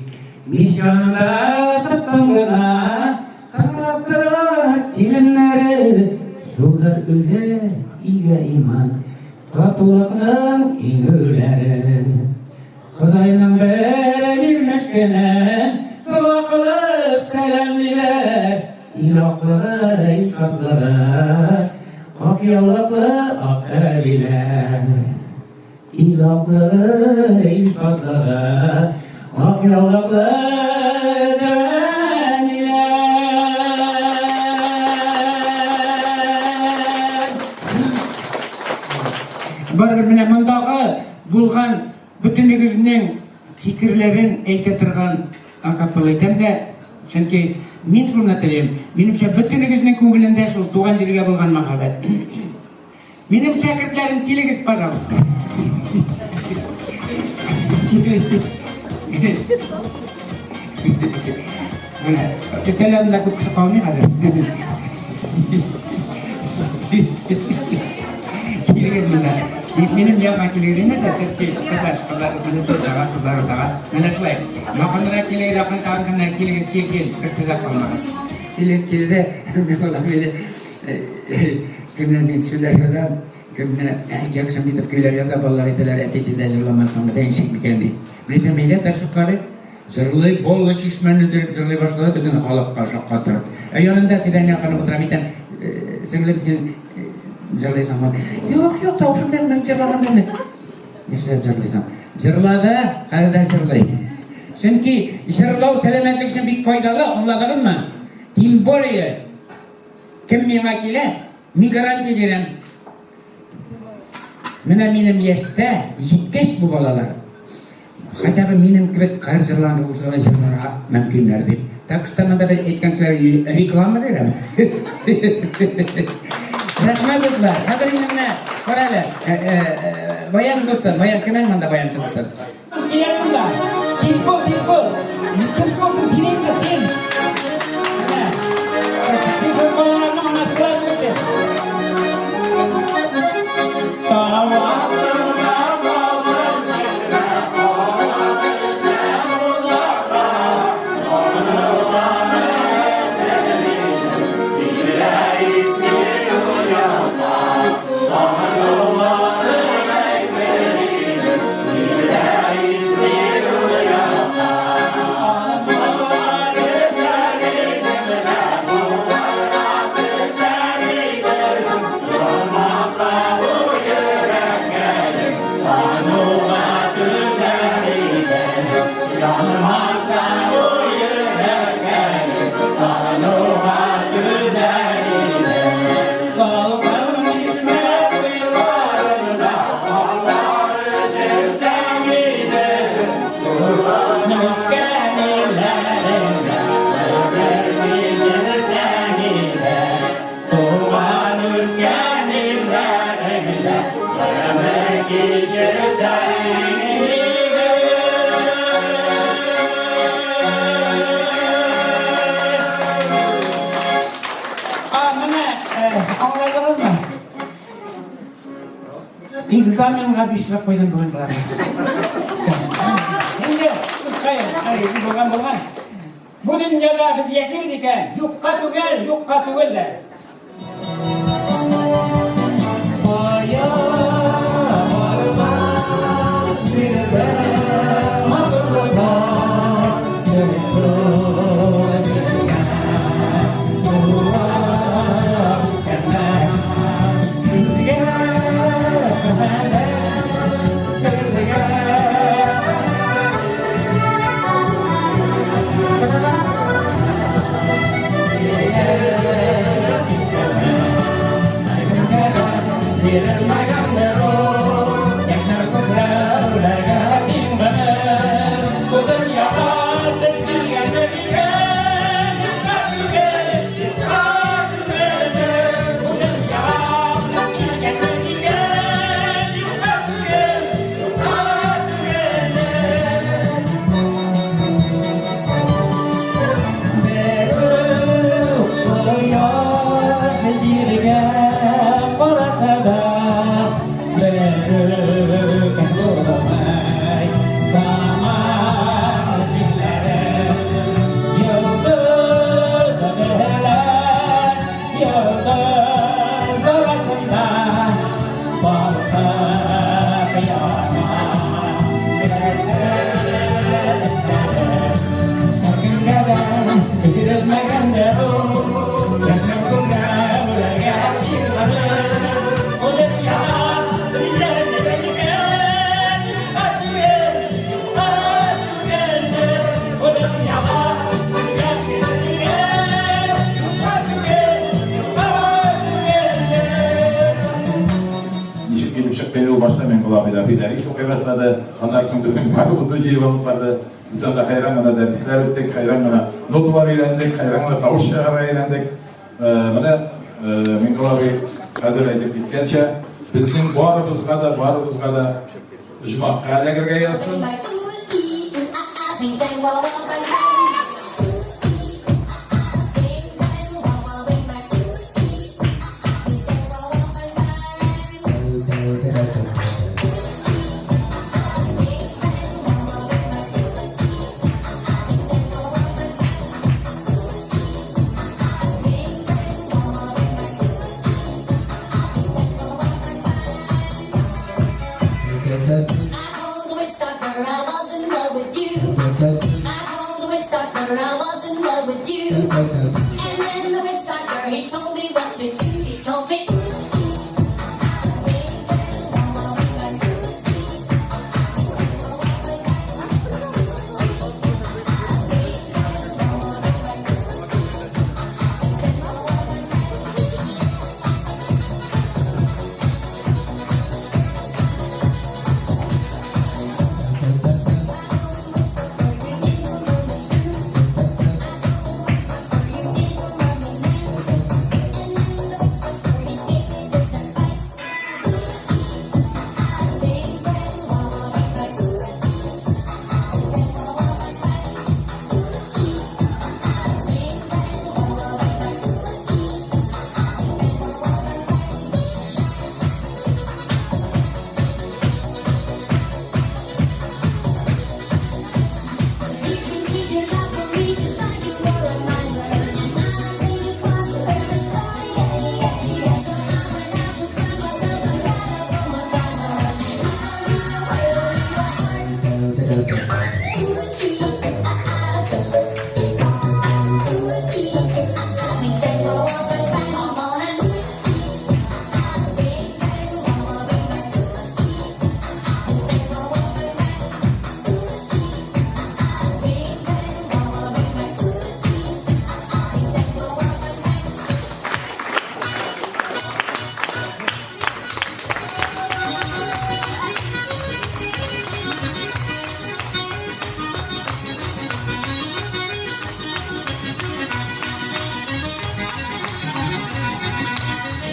Nişanla tıpkına Kanattıra kilimleri Şuldur özel iye iman Tatulukның iğüleri Xudayның birleşkenen Dua kılıp selamliler İlaqlığı, ilşadlığı Ak yallıklı, ak erliler İlaqlığı, ilşadlığı Ak yallıklı Baribir менә мондагы булган бөтенлегебезнең фикерләрен әйтә торган акапелла итәм дә, чөнки мин шуны телим. Минемчә бөтенлегебезнең күңелендә шул туган җиргә булган мәхәббәт. Минем шәкертләрем, килегез, пожалуйста. Менә өстәлләрендә күп кеше калмый хәзер. Килегез менә. Benim yanıma kilerine sertlik kızlar Менә шулай. Мақаннан килер, якын тагыннан килегез, кил, кырсыза калмаган. Килегез килде, мен кемнән мин сүзләр язам, кемнән Гәршәм битов көйләр яза, балалар әйтәләр, әтисе дә җырламасаң да ничек микән ди. Беләм мәйлә ташып карый. Җырлый, болы чишмәне дөреп җырлый башлады, бөтен халыкка шаккатырып. Янында Фидан якын утыра битен, сеңлем син җырлыйсың. Юк, тавышым белән җырлаган булды. Нишләп җырлыйсың? Җырлады, һәрдә җырлый. Чөнки җырлау сәламәтлек өчен бик файдалы, аңладыгызмы? Тем более кем миңа килә, мин гарантия бирәм. Менә минем яшьтә җиткәч бу балалар. Хотя бы минем кебек кар җырланган булса да җырларга мөмкиннәр дип. Так что монда бер әйткәнчә реклама бирәм. Рәхмәт узлар. Хәзер инде карале. Баян достар, баян кемнән монда баянчы достар. Килә монда. Тизбол. Кем сосын синең дә син. Экзаменға бишрак қойдан болған бар. Енді, болған. Бұл дүниеде біз яшейді екен, юққа түгел. başka başladı. Onlar için bizim varımızda şey olup vardı. Bizden de hayran gana dersler ettik, hayran gana notular öğrendik, hayran gana kavuşlar öğrendik. Bana Minkol abi hazır edip gitkençe bizim varımızda da Juma kâlegirge yazsın.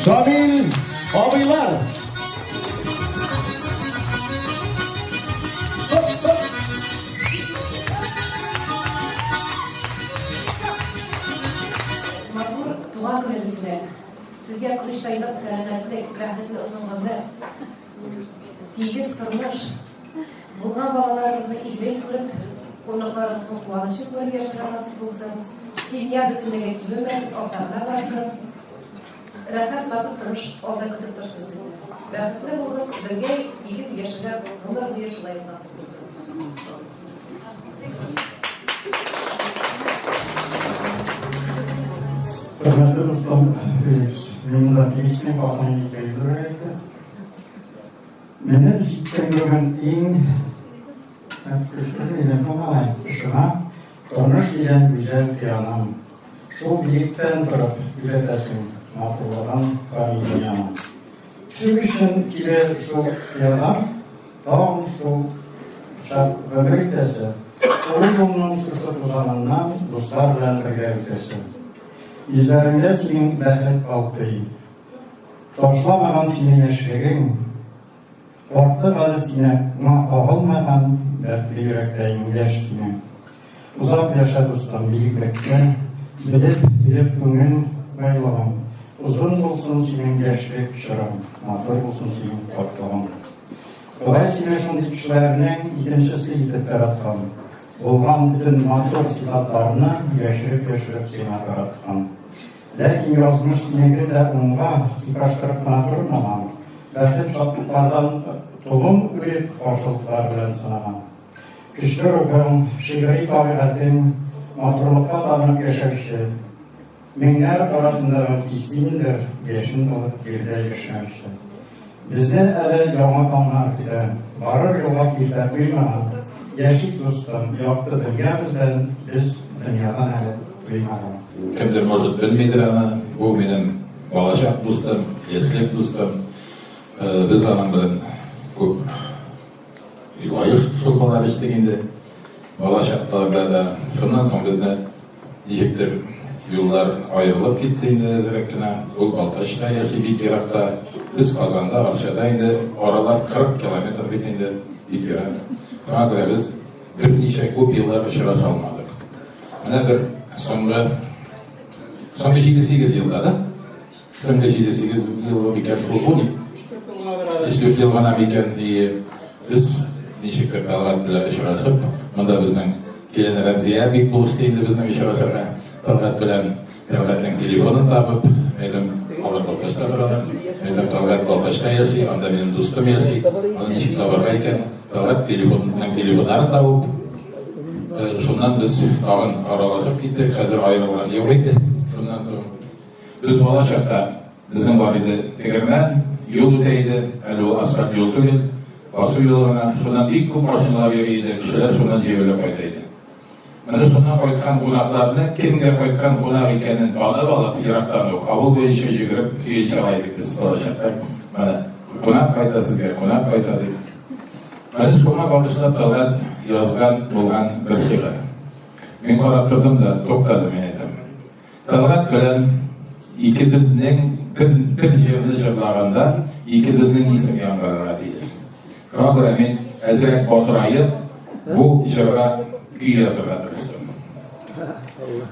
Şamil abiler. Mağdur tuğa gününüzde sizge kırıştayda selametlik, rahmetli uzun ömür, tigiz kırmış, bulgan balalarınızı iyilik kırıp, onurlarınızın kuvanaşı kırıp yaşayan nasip olsun, simya bütünlüğe gitmemez, ortamına varsın, rahat bakıp kırmış, orada kırıp dursun sizi. Rahmetli olunuz, birge tigiz yaşayacak, ömür boyu yaşayıp nasip olsun. Hürmetli dostum, benim de Felix'in bağlamını yayılırdı. Meni cidden görün en küçük ama şuna tanış diyen güzel piyanam. Şu birlikten durup güzellesin matırların kariyana. Şu işin kire şu piyanam, tam şu şart ömürlükdesi. Onun şu uzanından dostlar bilen birlikte ötesi. Yüzlerinde senin bəhət qalxıyı, taşlamadan senin yaşayın, orta qalı sinə, ağılmadan dərtli yürekteyin yaş sinə. Uzak yaşa dostum birlikte, bilip günün baylağın, uzun olsun senin yaşlık şıram, motor olsun senin farklığın. Kolay sinə şunday kişilərinin ikincisi yitip yaratkan, olğan bütün motor sıfatlarını yaşırıp seni yaratkan. Lakin yazmış sinegri de onğa sıkaştırıp bana durmadan, bəhət çatlıklardan tulum ürep karşılıklar bilen sınaman. Güçlü ruhum, şiiri tabiatın, motorlukta davranıp yaşayışı, minler arasında ötkisindir, yaşın olup birde yaşamıştı. Bizde ele yağma kanlar gide, varır yola kirte kıymadan, yaşık dostum, yaptı dünyamızdan, biz dünyadan ele kıymadan. Kimdir может bilmeydir ama bu benim balacak dostum, yaşlık dostum. Biz onun bilen көп Yıllayır şolpalar işteginde. Bala şartlarda da şundan soň bizde nijekdir yollar ayrılıp gittiğinde zirekkine ol Baltaş'ta yaşay bir Irak'ta biz Kazan'da Arşa'da indi oralar 40 kilometre bitinde bir Irak. Şuna göre biz bir nice көп yıllar ışıra salmadık. Mana bir soňky 7-8 yılda da soňky 7-8 yıl biken şolpony. İşte yıl gana biken biz nijekdir Talgat bilen ışıraşıp munda bizning kelin Ramziya bek buluştayında bizning ışıraşırga Talgat bilen Devlet'in telefonunu tapıp benim alır Baltaş'ta duralar. Benim Talgat Baltaş'ta yaşay, onda benim dostum yaşay. Onun için tabargayken Talgat telefonlarını tapıp şundan biz tağın aralaşıp gittik. Hazır ayrılan yok idi. Şundan sonra biz bala şartta bizim var idi tegermen yol öteydi. Eli o asfalt yol tügel. Bası yoluna şundan ilk kup maşinalar veriydi. Kişiler şundan cevle koydaydı. Mana şundan koytkan konaklarını kimge koytkan konak ekanin bağlı Irak'tan yok. Avul boyunca jigirip hiç çalaydık biz bala şartta. Mana konak kayta sizge, konak kayta deyip. Mana şuna bağışlap Talgat yazgan bolgan bir şeýle. Men karap turdum da toktadım edim. Talgat bilen ikimizning bir жерni jırlaganda ikimizning isim ýangyrara diýer. Şoňa görä men äzirek oturaýyp bu jyra güýe ýazarga tyrşdym.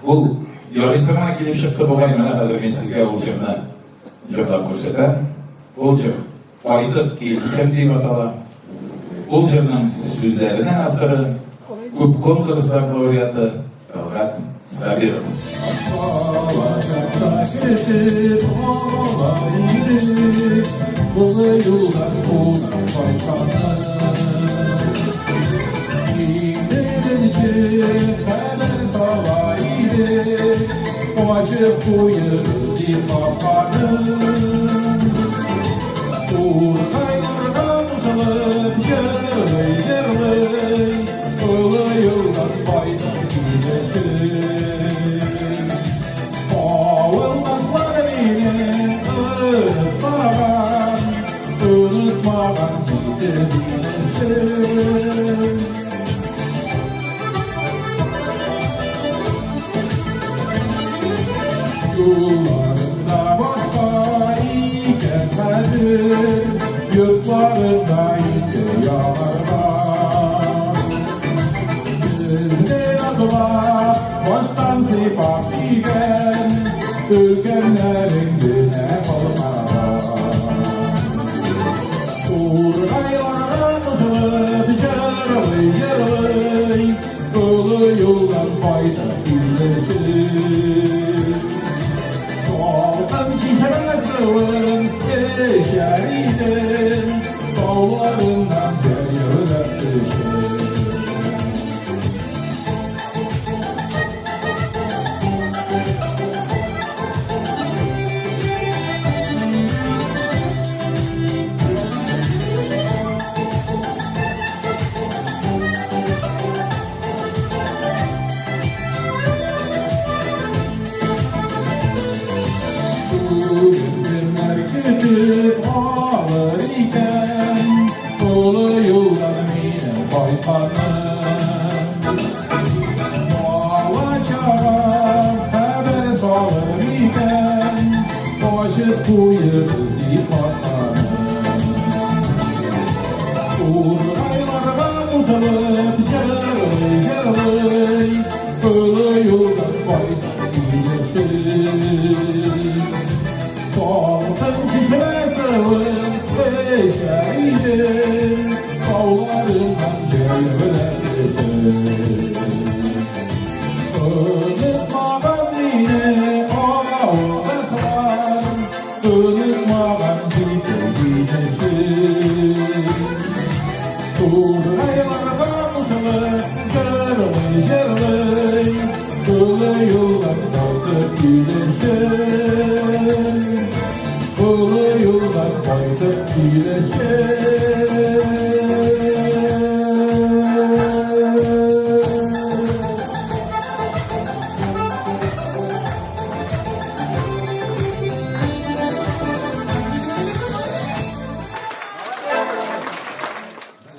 Ol ýarysyrma kelip çykdy bogaý mena häzir men sizge ol jyrny ýyrlap görsetem. Ol jyr Aýdyp gelişem diýip atalar. Ol jyrnyň sözlerine awtory köp konkurslar laureaty Talgat Sabirov.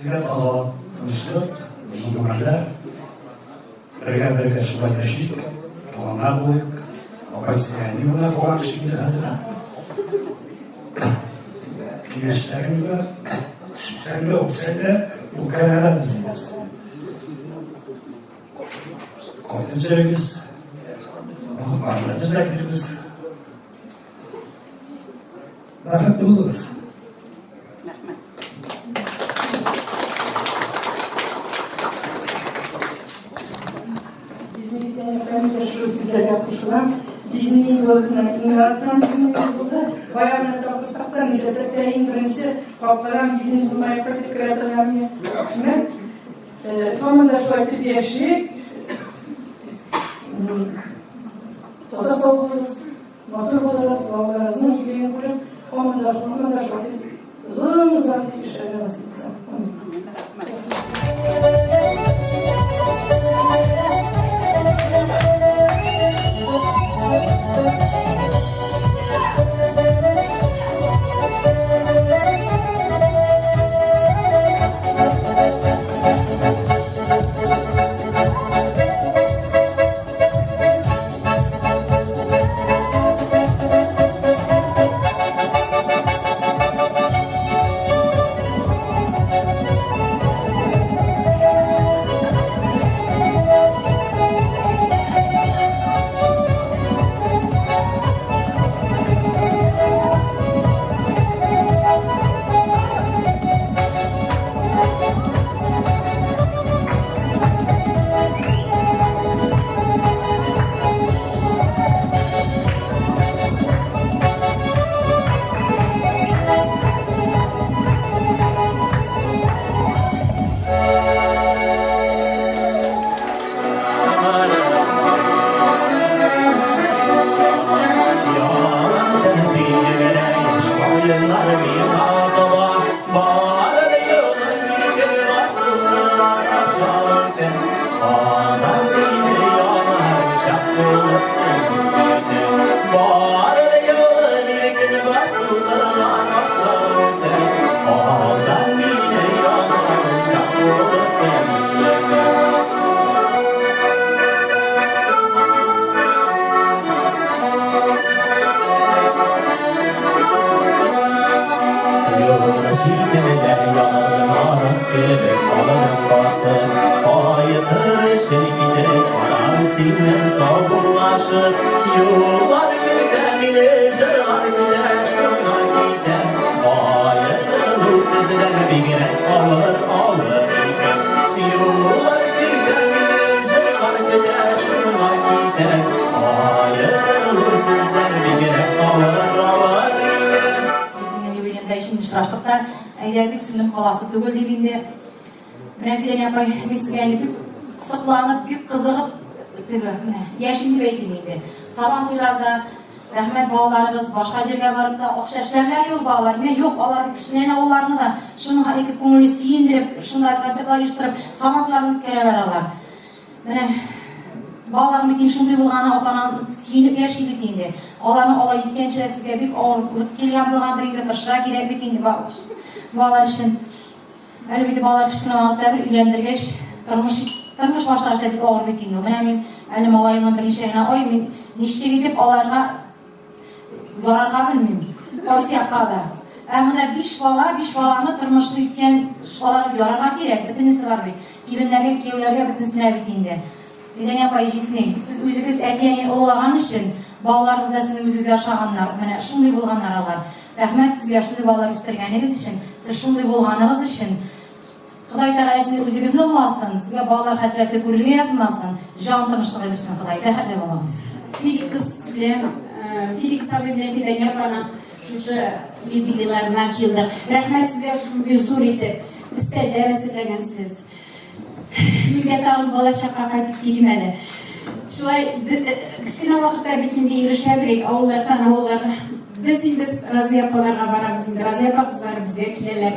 Sizler azalat bir şubat yaşayıp, doğanlar buluyor. Apaysa yani buna doğan şimdi hazır. Gençlerim var. Sen de sen bu karara bizimiz. Korktum sevgimiz. Bakın biz de girimiz. Rahatlı buluruz. Жизни болсун, имараттан жизни болду. Баягы шапырсактан ишесек эң биринчи капкарам жизни жылмай кетип келатырганы. Мен команда шулайтып яши. Тота соолубуз, мотор болобуз, балдарыбыздын ийгилигин көрүп, команда шулайтып узун иштеген насип этсем. Әйдәдік сынып қаласы түгіл дегенде мына Фидания апай мен сізге әлі бүк қысықланып, бүк қызығып яшін деп айтайын енді. Сабан тойларда рахмет балаларыңыз башқа жерге барып та ақша эшләмәләр юл балалар. Мен юк, алар кішкене оларны да шуның хәрәкәт көңілі сиендіріп, шундай концертлар оештырып, сабан тойларын үткәрәләр алар. Менә балаларым екен шундай булганы атанан сиенеп яши бит инде. Аларны алай иткәнчә сезгә бик авырлык килгән булгандыр инде, тырышырга кирәк бит инде балалар өчен. Әлбәттә балалар кичкенә вакытта бер өйләндергәч, тормыш башлаш дип авыр бит инде. Менә мин әле малайымның беренче генә ай мин ничек итеп аларга ярарга белмим. Кайсы якка да. Менә 5 баланы тормышны иткән аларга ярарга кирәк. Бөтенесе бар бит. Киленнәргә, кияүләргә бөтенесенә бит инде. Фидания апай жизни, сез үзегез әтияне оллаган өчен, балаларыгыз да сезне үзегез ашаганнар. Менә шундый булганнар алар. Рәхмәт сезгә шундый балалар үстергәнегез өчен, сез шундый булганыгыз өчен. Ходай Тәгалә сезне үзегезне олласын, сезгә балалар хәсрәте күрергә язмасын, җан тынычлыгы бирсен Ходай. Бәхетле булыгыз. Феликс белән Фидания апаны шушы юбилейларына җыелдык. Рәхмәт сезгә шундый зур итеп истәлдә әзерләгәнсез. Милдә тагын балачакка кайтып килим әле. Шулай кичкенә вакытта бит инде ирешәбез, авыллардан авылларга. Без инде Разия апаларга барабыз инде. Разия апа кызлары безгә киләләр.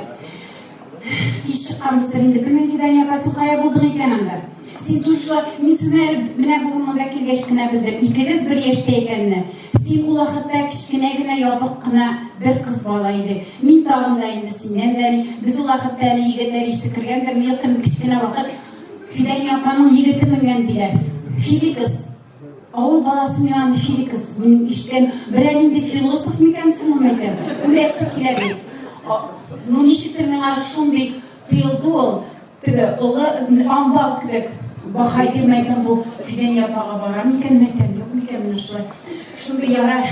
Кич чыкканбыздыр инде. Белмәм Фидания апа син кая булдың икән анда. Син тушы, мин сезне менә бүген монда килгәч кенә белдем. Икегез бер яшьтә икәнне. Син ул вакытта кичкенә генә ябык кына бер кыз бала иде. Мин тагын да инде синнән дә без ул вакытта әле егетләр исе кергәндер. Мин яктым кичкенә вакыт Фидания апаның егете менгән диләр. Феликс. Ауыл баласы мен Феликс. Мен иштен бірәнінде философ мекенсің өмекен. Көресі келеді. Ну, нешіктір мен шундай тыйылды ол. Олы амбал кідік. Бахайдыр мәйтен бұл күден япаға бара. Мекен мәйтен жоқ, мекен мен шылай. Шундай яра.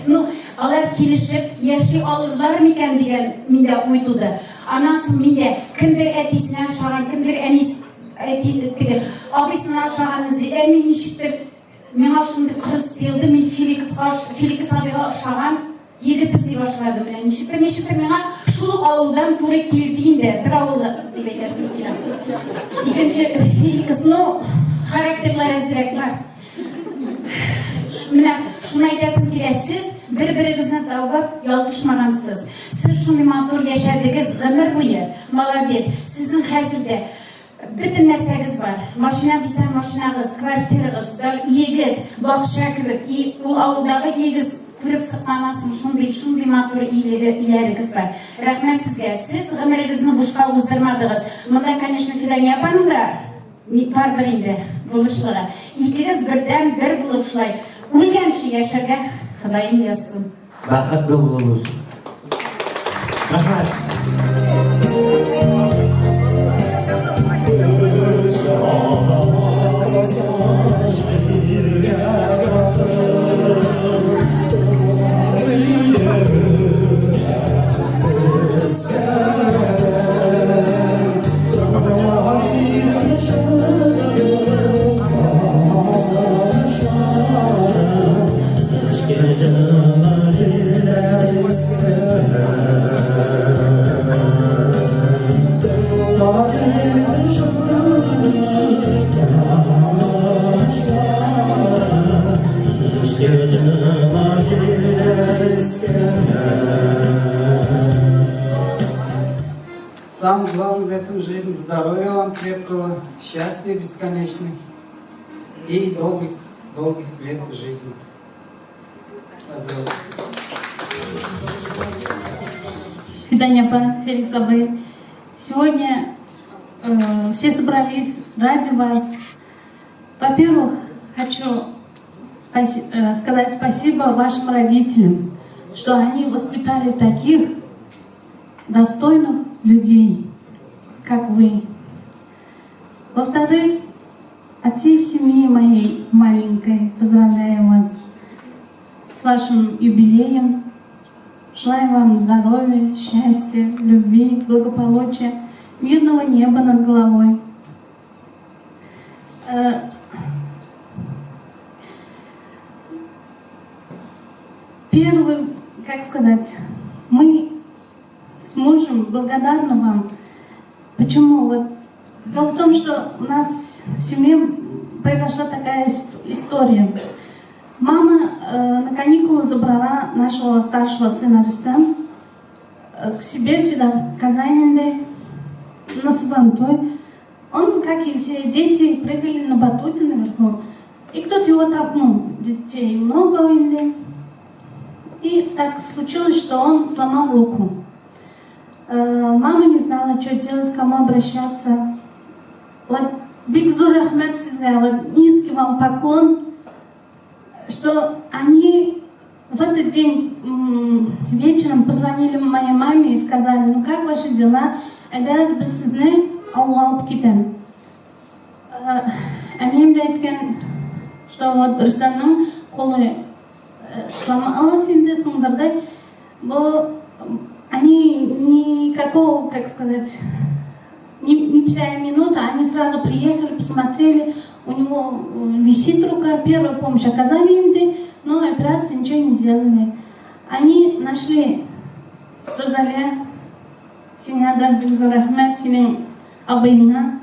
Ну, алар келішіп, яши алырлар мекен деген менде ойдуды. Анасы менде кімдір әтесінен шаған, кімдір абысынан шаған ізде. Мен нешіктір, мен ашымды қырыс телді, мен Феликс абыға шаған, егі тізі башылады. Нешіктір мена шул ауылдан тура келдейінде, бір ауылы деп айтарсың келем. Екінші Феликс, ну, характерлар әзірек бар. Мына шуны айтасың келесіз, бір-біріңізді тауып ялғышмағансыз. Сіз шуны матур яшадыңыз ғұмыр бойы. Молодец. Сіздің қазірде бүтін нәрсеңіз бар. Машина дейсен машинағыз, квартирағыз, егіз, бақша кібік, ол ауылдағы егіз көріп сықманасың, шундай матур илеріңіз бар. Рахмет сізге. Сіз ғұмырыңызды бұшқа ұздырмадыңыз. Мұнда, конечно, Фидания апаның да бар бір енді бұлышылыға. Екіңіз бірден бір бұлышылай. Өлгенші яшарға Құдайым яссын. Бақытты болыңыз. Рахмет. Самое главное в этом жизни — здоровья вам крепкого, счастья бесконечных и долгих лет жизни. Поздравляю. Фидания апа, Феликс абай, сегодня все собрались ради вас. Во-первых, хочу сказать спасибо вашим родителям, что они воспитали таких достойных людей, как вы. Во-вторых, от всей семьи моей маленькой поздравляю вас с вашим юбилеем. Желаю вам здоровья, счастья, любви, благополучия, мирного неба над головой. Первым, как сказать, мы с мужем благодарны вам. Почему? Вот дело в том, что у нас в семье произошла такая история. Мама на каникулы забрала нашего старшего сына Рустам к себе сюда, в Казань, на Сабантуй. Он, как и все дети, прыгали на батуте наверху. И кто-то его толкнул. Детей много или. И так случилось, что он сломал руку. Мама не знала, что делать, к кому обращаться. Вот Бигзур Ахмед Сизга, вот низкий вам поклон, что они в этот день вечером позвонили моей маме и сказали: ну как ваши дела? Они мне айтқан, что вот Рустамның қолы сломалась, они никакого, как сказать, не теряя минуты, они сразу приехали, посмотрели, у него висит рука, первую помощь оказали, но операции ничего не сделали. Они нашли Розалия, Синада Бигзур Ахмед, Синин Абайна.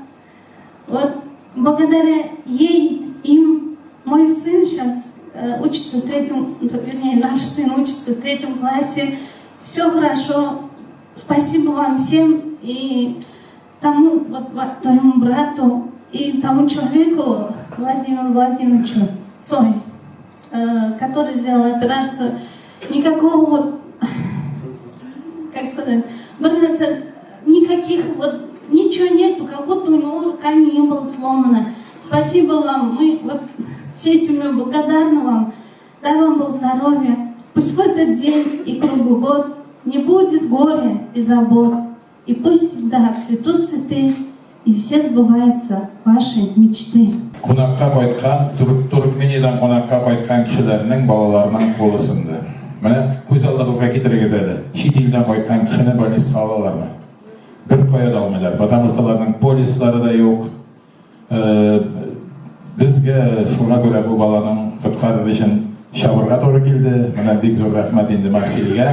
Вот благодаря ей, им, мой сын сейчас учится в третьем, вернее, наш сын учится в 3 классе. Все хорошо. Спасибо вам всем и тому, вот твоему брату и тому человеку, Владимиру Владимировичу Цой, который сделал операцию. Никакого вот, как сказать, никаких вот, ничего нету, как будто у него рука не была сломана. Спасибо вам. Мы вот всей семьей благодарна вам. Дай вам Бог здоровья. Пусть в этот день и круглый год не будет горя и забот. И пусть всегда цветут цветы, и все сбываются ваши мечты. Қонаққа қайтқан, Түрікмениядан қонаққа қайтқан кішілерінің балаларының қолы сынды. Міне, көз алдыңызға кетіргізеді. Шет елден қайтқан кішіні больницаға алалар ма? Bir қоя да алмайлар, потому что олардың полистары да жоқ. Бізге шуға көре бұл баланың құтқарып үшін шабырға торы келді. Міне бек зор рахмат енді Марселге.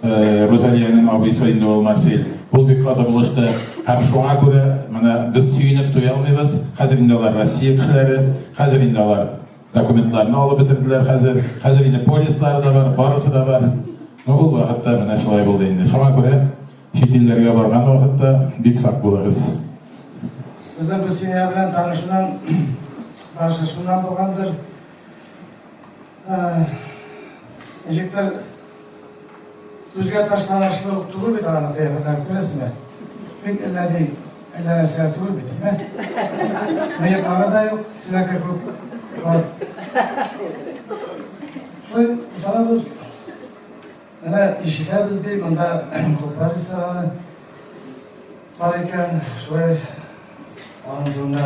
Розалияның абысы енді ол Марсел. Бұл бек қаты бұлышты. Һәм шуңа көре біз сүйініп туя алмайбыз. Қазір енді олар Россия кішілері, қазір енді олар документларын алып бітірділер. Қазір енді полистары да бар, барысы да бар. Бұл уақытта міне шулай болды енді. Шуңа көре шетелдерге барған уақытта бек сақ болыңыз. Біздің бұл семья білән танышудан, баршашудан болғандыр. Ежектер өзге ташланашылық тұғы бет ағаны қияпатар көресің бе? Бек әлі нәрсәр тұғы бет, ме? Мейіп арада жоқ, сінәкі көп. Шой, ұтана біз, мәне ешіта бізде, мұнда топтар рестораны бар екен, шой, оның жоғында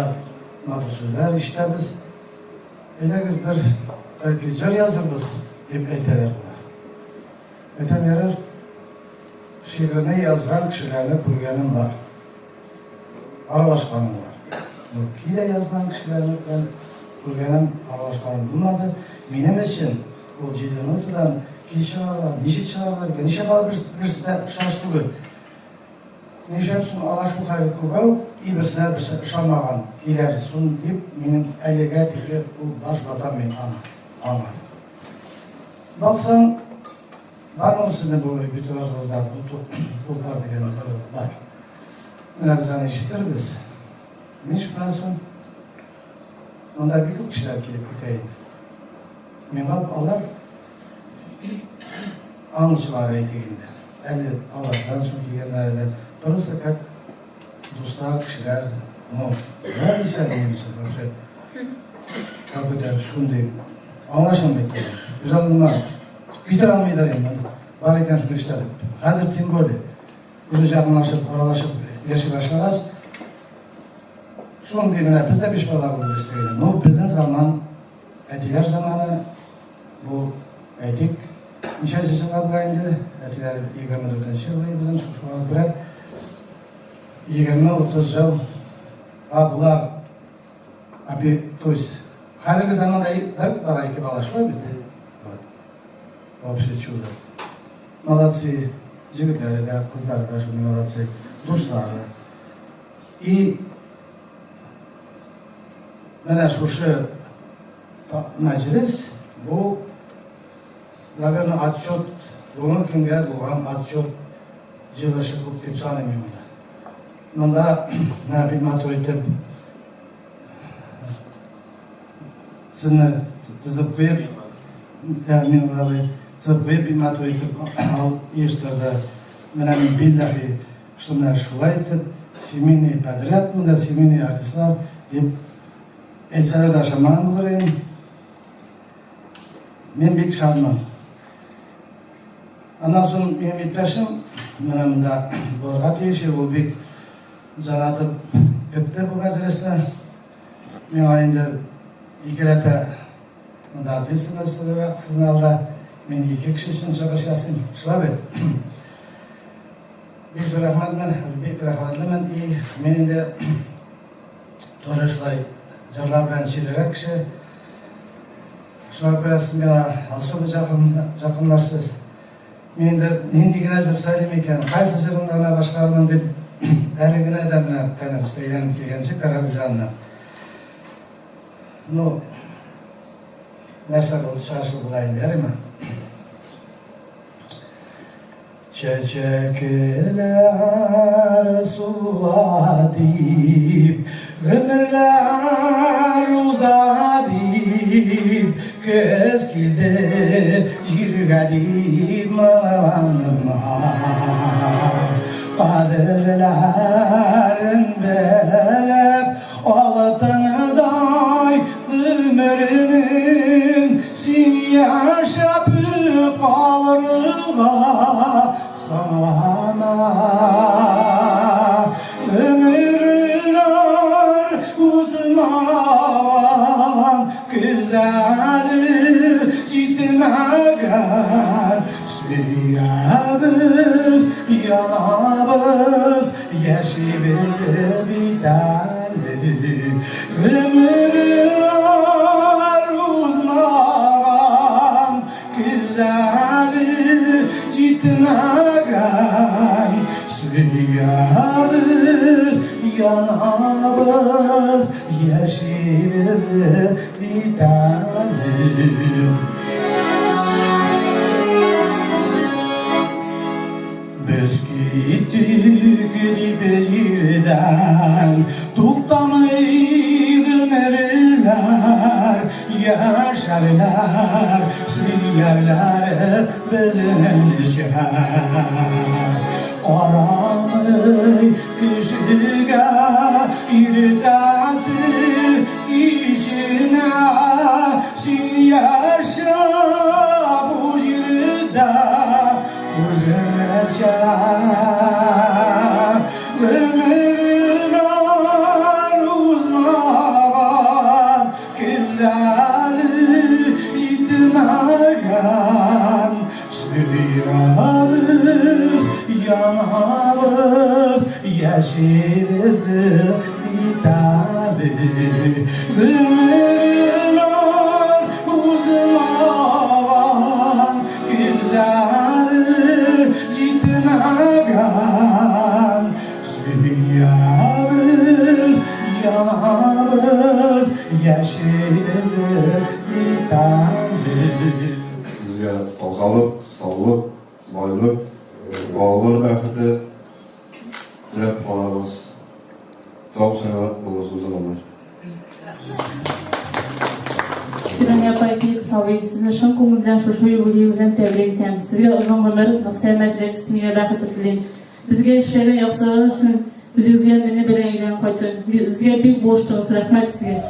матусыздар ешіта біз. Елегіз бір жыр yazırбыз деп әйтелер бұлар. Әйтем ерір, шиғырны yazған кішілеріні көргенім бар. Аралашқаным бар. Кейде yazған кішілеріні көргенім аралашқаным болмады. Менің үшін ол жетен отырдан кей шығарылар, неше шығарылар, неше қала бірсі шашты көр. Неше сұн алашу қайры көбәу, ибірсіне бірсі ұшамаған келер сұн деп, менің әлеге теке ол баш батам мен аңар. Бақсам, бар ма сіздің бұл бүтін арзыздар, тұлпар деген бар. Мына біз аны ешіктір біз. Мен шыққан соң, онда бір көп кішілер келіп кетейін. Мен қалып алар, аңышылар әйтегенде. Әлі алардан соң келген әлі, просто как достар, кішілер, бәрі ешер емесі, вообще, какой-то шундай, аңлашылмайды. Өз алдыма күйтір алмайдар емін, бар екен шын іштеді. Қазір тем более, уже жақынлашып, аралашып, ешік ашылараз, шуын деймін, бізде беш бала болды істеген. Но біздің заман, әтилер заманы, бұл әйтек, неше жылға бұлайынды, әтилер 24-тен сыйлығы біздің шуға көрер. 20-30 жыл, бұлар, то есть, қазіргі заманда бір бала, екі бала шуай беді. Вообще чудо. Молодцы, жігіттері де, қыздары да, молодцы, достары. И міне шушы мәжіліс, бұл, наверное, отчет, бұның кімге болған отчет жылышы көп деп санаймын мұнда. Мұнда білмату етіп, сізні тізіп қойып, мен ғалай, цепы бимату етіп, ал ештерді менің биллахи, что мына шулай етіп, семейный подряд, мұнда семейный артистлар деп, әйтсәрі да шаман болар едім. Мен бек шадман. Анан соң мен етпәшім, мына мұнда боларға тиеші, ол бек жаратып көпті бұл мәзіресіне. Мен айында екі рәті мұнда ответственность сіздің алда. Мен екі кішісін шығышасын, шылап еді. Бек рахматлымын, и мен енді тоже шылай жарлар білән шелерек кіші. Шылап көресін, мен особы жақынларсыз. Мен енді нендеген әзір сайлым екен, қайсы жырыңдарына башқарымын деп, әлігін әдәміне тәніп істегенім келгенше Карабизанына. Ну, нәрсе болды шашыл бұлайын бәрі ма? Çiçekler suladip, ömürler uzadip, köz kildi, jirgadip malanma. Kaderlerin belep, altınıday ömrünün sen yaşap kalırga sanama ömürler uzman güzeli gitmegen süyemiz yanabız yaşımız biterli ömürler uzman güzeli gitmegen süyemiz yanabız yaşımız biterli biz gittik dibecirden tuktamaydı meriler yaşarlar sürüyerler bizim şehir karanlık kışıga irtası kişine sen yaşa bu yerde uzun yaşa ömürler uzman güzeli gitmegen sürüyemiz yanabız yaşımız biterli ömürler uzman güzeli gitmegen sürüyemiz yanabız yaşımız biterli Sizge тазалық, саулық, байлық, балалар бақыты тілеп қаламыз. Сау сәлемет болыңыз ұзын. Şükran yapay ki kısavi sizinle şun konudan şu yubileyimizden tebrik etsem. Sizge uzun ömür, selametlik, ismiye baqıt dileyim. Bizge işlerin yapsağınız için üzünüzge beni bilen ilan koysun. Bizge bir boşluğunuz, rahmet sizge.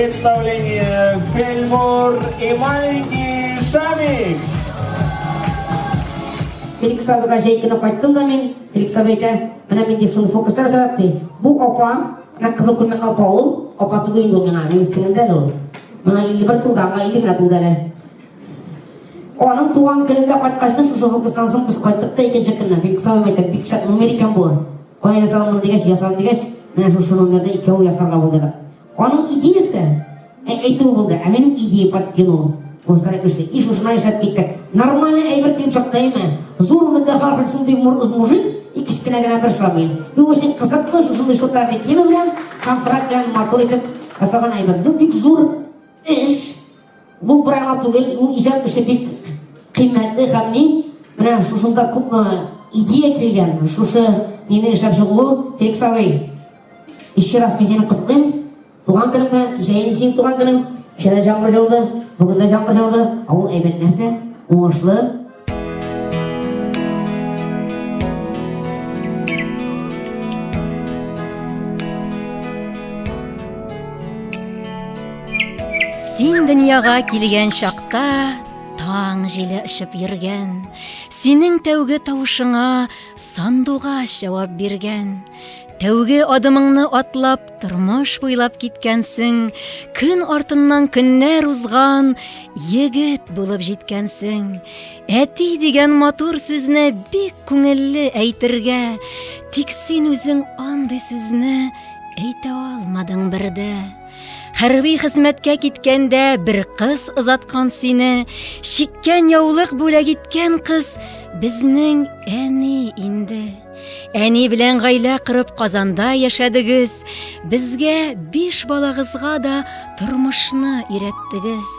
представление Фельмор и маленький Шамик. Феликс абыга жайкына кайттым да мен, Феликс абый әйтә, менә мен дип шуны фокустар саратты. Бу апа, ана кызыл күлмәк апа ул, апа түгел инде ул миңа, мен сеңелдә ул. Миңа 51 тулда, аңа 50 генә тулда әле. Аның туган көнендә кайткачтын шушы фокустан соң без кайттык та икенче көнне. Феликс абый әйтә, бик шат номер икән бу. Кайда саламын дигәч, ясалам дигәч, менә шушы номерда икәү ясарга булдылар. Аның идеясе әйтү булды, ә минем идея паттын ул. Курслар эшле, и шушына эшләп киттек. Нормально әйбер килеп чыктымы? Зур мөдәхәл шундый мужик, и кичкенә генә бер шамил. И очень кызыклы шундый шотларда киеме белән, конфрак белән мотор итеп асаган әйбер. Бу бик зур эш. Бу программа түгел, ул иҗат эше бик кыйммәтле һәм менә шушында күпме идея килгән. Шушы мине эшләп чыгу, Феликс абый. Еще раз сине котлыйм. Туган көнең белән, кичә син туган көнең. Кичәдә җаңгыр жауды, бүген дә җаңгыр жауды. Ул әйбәт нәрсә? Уңышлы. Син дөньяга килгән чакта таң җиле ышып йөргән. Синең тәүге тавышыңа сандугач җавап биргән. Тәүге адымыңны атлап, тормыш буйлап киткәнсең, көн артыннан көннәр узган, егет булып җиткәнсең. Әти дигән матур сүзне бик күңелле әйтергә, тик син үзең андый сүзне әйтә алмадың бердә. Хәрби хезмәткә киткәндә бер кыз озаткан сине, чиккән яулык бүләк иткән кыз безнең әни инде. Әни белән гаилә кырып Казанда яшәдегез, безгә 5 балагызга да тормышны өйрәттегез.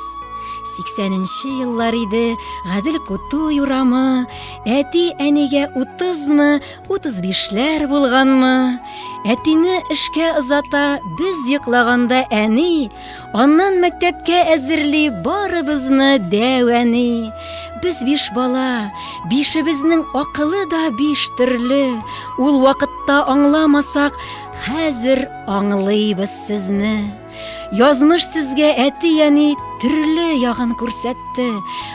80нче еллар иде, Гадел Куту юрамы, әти әнигә 30мы, 35ләр булганмы? Әтине эшкә озата, без йоклаганда әни, аннан мәктәпкә әзерли барыбызны дәвәни. Без 5 бала, 5ебезнең акылы да 5 төрле. Ул вакытта аңламасак, хәзер аңлыйбыз сезне. Язмыш сезгә әти-әни төрле ягын күрсәтте,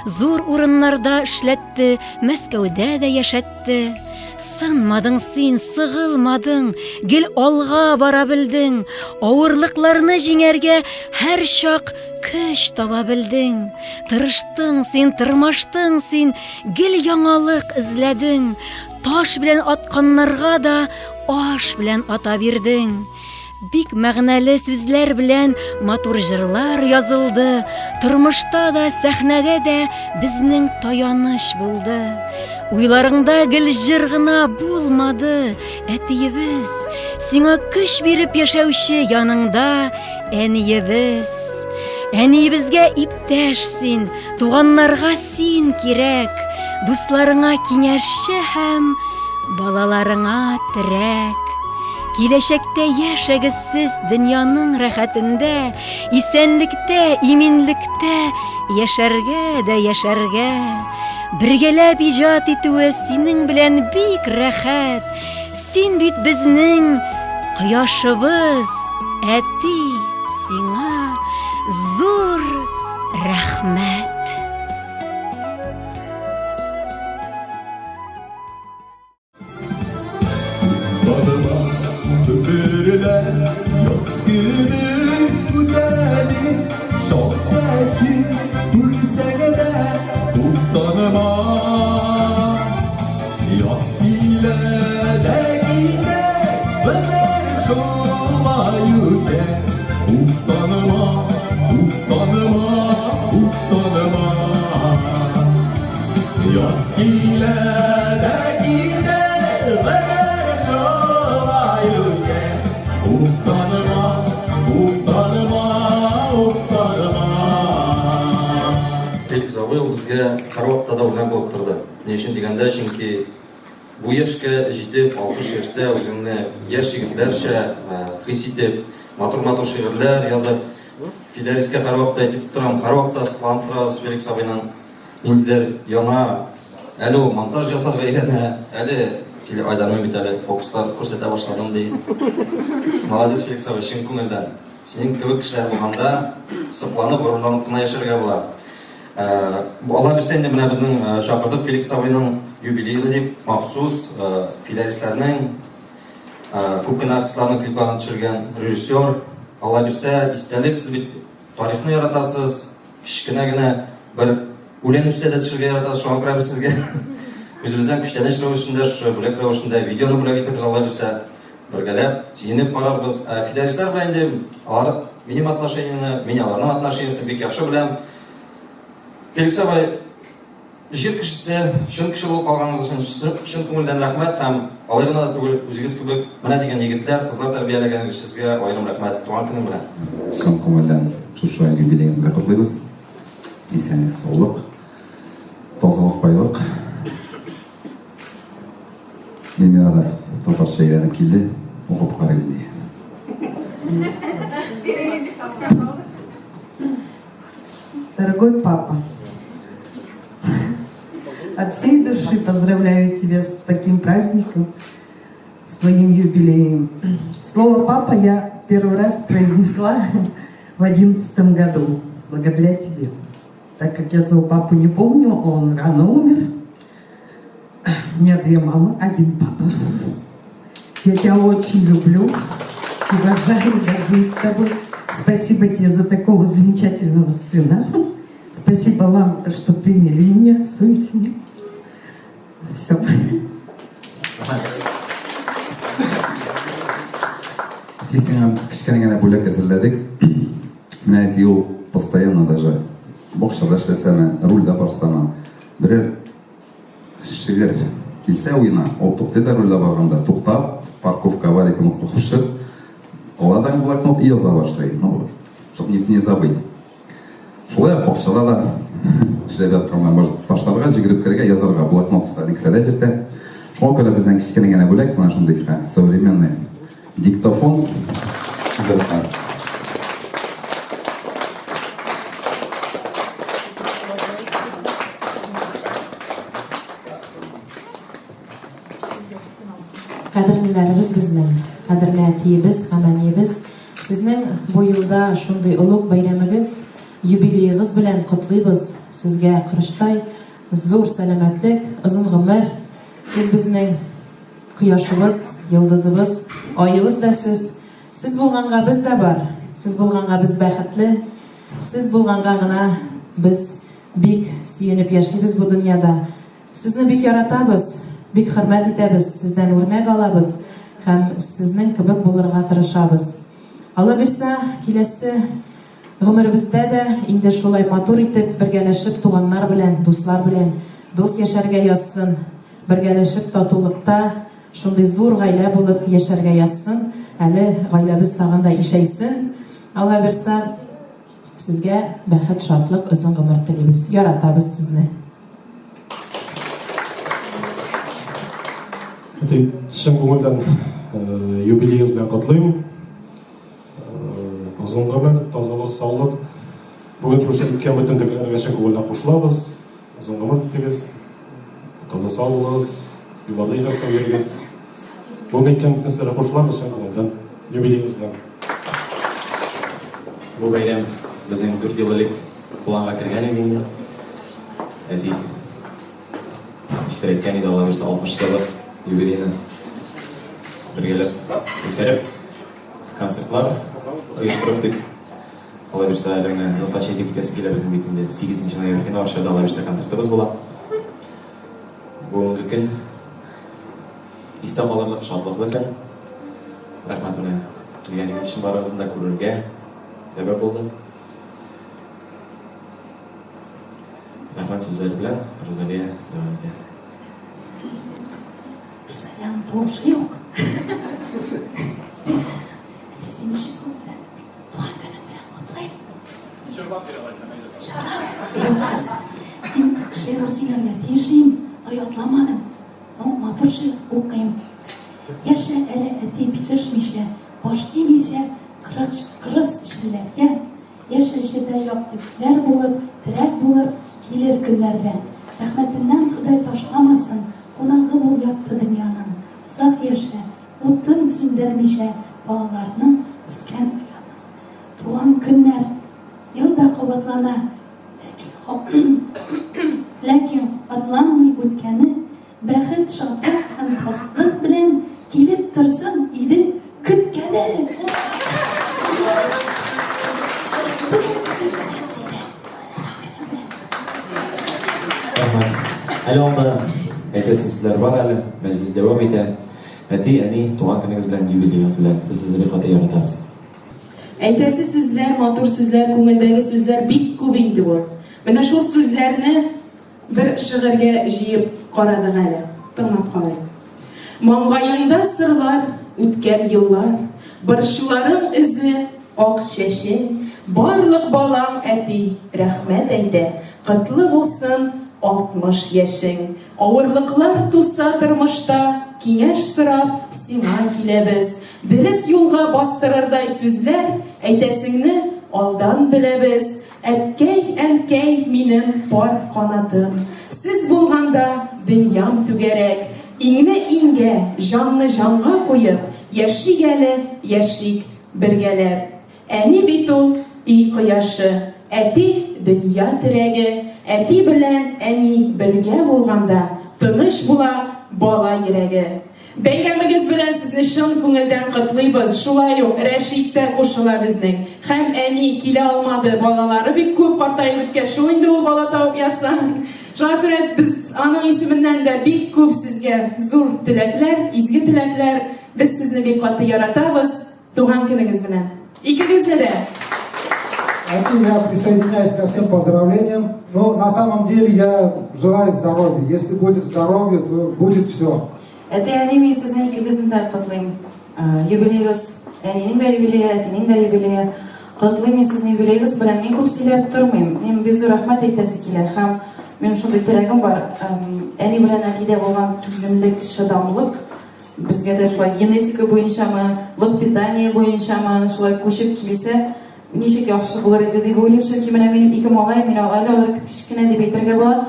зур урыннарда эшләтте, Мәскәүдә дә яшәтте. Сынмадың син, сыгылмадың, гел алга бара белдең, авырлыкларны җиңәргә һәр чак көч таба белдең. Тырыштың син, тырмаштың син, гел яңалык эзләдең. Таш белән атканнарга да аш белән ата бирдең. Бик мәгънәле сүзләр белән матур җырлар язылды. Тормышта да, сәхнәдә дә безнең таяныч булды. Уйларыңда гел җыр гына булмады, әтиебез. Сиңа көч биреп яшәүче яныңда әниебез. Әниебезгә иптәш син, туганнарга син кирәк. Дусларыңа киңәшче һәм балаларыңа терәк. Киләчәктә яшәгез сез дөньяның рәхәтендә, исәнлектә, иминлектә, яшәргә дә яшәргә. Бергәләп иҗат итүе синең белән бик рәхәт. Син бит безнең кояшыбыз, әти, сиңа зур рәхмәт. Öpürler yaz günü güzeli, şok sesi gülsene de utanma. Yaz ile de gide ömer şolayüke, utanma, utanma, utanma. Yaz ile de gide ömer Феликс абый безгә һәр вакытта да үлгән булып торды. Ни өчен дигәндә, чөнки бу яшькә җитеп, 60 яшьтә үзеңне яшь егетләрчә хис итеп, матур-матур шигырьләр язып, Фиделискә һәр вакытта әйтеп торам, һәр вакытта сыкланып торабыз Феликс абыйның инде яңа әле ул монтаж ясарга өйрәнә, әле айдан бит әле фокуслар күрсәтә башладым ди. Молодец, Феликс абый, чын күңелдән. синең кебек кешеләр булганда сыпланып, горурланып кына яшәргә була. Алла бирсә инде менә безнең шакырдык Феликс абыйның юбилейны дип махсус финалистларның күп кенә артистларның клипларын төшергән режиссер. Алла бирсә истәлек, сез бит тарихны яратасыз, кечкенә генә бер үлән үсә дә төшергә яратасыз, шуңа күрә без сезгә үзебездән күчтәнәч рәвешендә, бүләк рәвешендә видеоны бүләк итеп Алла бирсә бергәләп сөенеп карарбыз. Финалистлар белән инде алар минем отношениене, мин аларның отношениясын бик яхшы беләм. Феликс абай җир кешесе, чын кеше булып калганыгыз өчен чын күңелдән рәхмәт һәм алай гына да түгел, үзегез кебек менә дигән егетләр, кызлар тәрбияләгәнегез сезгә аерым рәхмәт. Туган көнең белән. Чын күңелдән шушы юбилейны белән котлыйбыз. Исәнлек, саулык, тазалык, байлык. Эльмирада татарча өйрәнеп килде, укып карыйм ди. Дорогой папа, от всей души поздравляю тебя с таким праздником, с твоим юбилеем. Слово «папа» я первый раз произнесла в 2011 году, благодаря тебе. Так как я своего папу не помню, он рано умер. У меня 2 мамы, 1 папа. Я тебя очень люблю, уважаю, горжусь тобой. Спасибо тебе за такого замечательного сына. Спасибо вам, что приняли меня в свою семью. Все. Тисеңем кичкене генә бүләк әзерләдек. Менә әти ул постоянно даже бакчада эшләсәме, рульдә барсамы, берәр шигырь килсә уена, ул тукты да рульдә барганда туктап, парковка бар икән, кушып, аладан блокнот яза башлый. Ну, чтобы не забыть. Шулай бакчада да эшләп ятканда, может, ташларга җигереп керергә, язарга блокнот писали кисәдә җиртә. Шуңа күрә безнең кичкене генә бүләк, менә шундый современный диктофон. Кадерләребез безнең, кадерле әтиебез, хаманибез, сезнең бу елда шундый улуг бәйрәмегез, юбилейгыз белән котлыйбыз. Сезгә кырыштай зур сәламәтлек, озын гомер. Сез безнең кояшыбыз, йолдызыбыз, айыбыз да сез. Сез булганга без дә бар. Сез булганга без бәхетле. Сез булганга гына без бик сөенеп яшибез бу дөньяда. Сезне бик яратабыз. Бик хөрмәт итәбез, сездән үрнәк алабыз һәм сезнең кебек булырга тырышабыз. Алла бирсә, киләсе гомеребездә дә инде шулай матур итеп бергәләшеп туганнар белән, дуслар белән дус яшәргә язсын, бергәләшеп татулыкта шундый зур гаилә булып яшәргә язсын. Әле гаиләбез тагын да ишәйсен. Алла бирсә, сезгә бәхет, шатлык, озын гомер телибез. Яратабыз сезне. Шын күңелдән юбилейгез белән котлыйм. Озын гомер, тазалык, саулык. Бүген шушы үткән бөтен тегеләргә шын күңелдән кушылабыз. Озын гомер итегез, таза саулыгыз, юбилей сәнгегез. Бүген әйткән бөтен нәрсәләргә кушылабыз шын күңелдән юбилейгез белән. Бу бәйрәм безнең 4 еллык планга кергән иде. Әти әйткән иде, Алла бирсә 60 еллык юбилейны бергәләп үткәреп, концертлар оештырып дип. Алла бирсә, әлегә язда чәйтеп китәсе килә безнең бит инде 8 ноябрьгә Арчада Алла бирсә концертыбыз була. Бүгенге көн истә калырлык, шатлыклы көн. Рәхмәт менә килгәнегез өчен, барыгызны да күрергә сәбәп булды. Рәхмәт сүзләре белән Розалия дәвам итә. Розалияның туышы юк. Син ничек күңелдән туган көнең белән котлыйм. Шигырь сөйләргә тиешим, аятламадым. Матур шигырь укыйм. Яшә әле әти бирешмичә, баш имисә, кырыс җилләргә. Яшә җирдә яктылар булып, терәк булып килер көннәрдә. Рәхмәтеннән Ходай ташламасын, кунагы бул ятты дөньяның. Узак яшә, утын сүндермичә балаларның үскән уянын. Егет шатлык һәм тазалык белән килеп торсын иде көткәне. Әле анда әйтәсе сүзләр бар әле, мәҗлес дәвам итә. Әти, әни, туган көнегез белән, юбилейгез белән без сезне бик каты яратабыз. Әйтәсе сүзләр, матур сүзләр, күңелдәге сүзләр бик күп инде бу. Менә шул сүзләрне бер шигырьгә җыеп карадык әле. Тыңлап карыйк. Маңгаеңда сырлар, үткән еллар, борчуларың эзе, ак чәчең, барлык балаң әти, рәхмәт әйтә, котлы булсын 60 яшең. Авырлыклар туса тормышта, киңәш сорап сиңа киләбез. Дөрес юлга бастырырдай сүзләр, әйтәсеңне алдан беләбез. Әткәй, әнкәй, минем пар канатым. Сез булганда дөньям түгәрәк. Иңне иңгә, жанны жанга куеп, яшик әле, яшик бергәләп. Әни бит ул и кояшы, әти дөнья терәге. Әти белән әни бергә булганда, тыныч була бала йөрәге. Бәйрәмегез белән сезне шын күңелдән котлыйбыз. Шулай ук Рәшид тә кушыла безнең. Һәм әни килә алмады, балалары бик күп картайып беткән. Шул инде ул бала табып ятса. Шуңа күрә без аның исеменнән дә бик күп сезгә зур теләкләр, изге теләкләр. Без сезне бик каты яратабыз. Туган көнегез белән. Икегезне дә. Я присоединяюсь ко всем поздравлениям. Но на самом деле я желаю здоровья. Если будет здоровье, то будет все. Әти, әни, мен сезне икегезне дә котлыйм. Юбилейгыз, әнинең дә юбилее, әтинең дә юбилее. Котлыйм мен сезне юбилейгыз белән. Мин күп сөйләп тормыйм. Мин бик зур рәхмәт әйтәсе килә. Һәм мен шундый теләгем бар. Әни белән әтидә булган түземлек, шыдамлык безгә дә шулай генетика буенчамы, воспитание буенчамы шулай күчеп килсә, ничек яхшы булыр иде дип уйлыйм. Чөнки менә минем ике малай, мин алар кичкенә дип әйтергә була.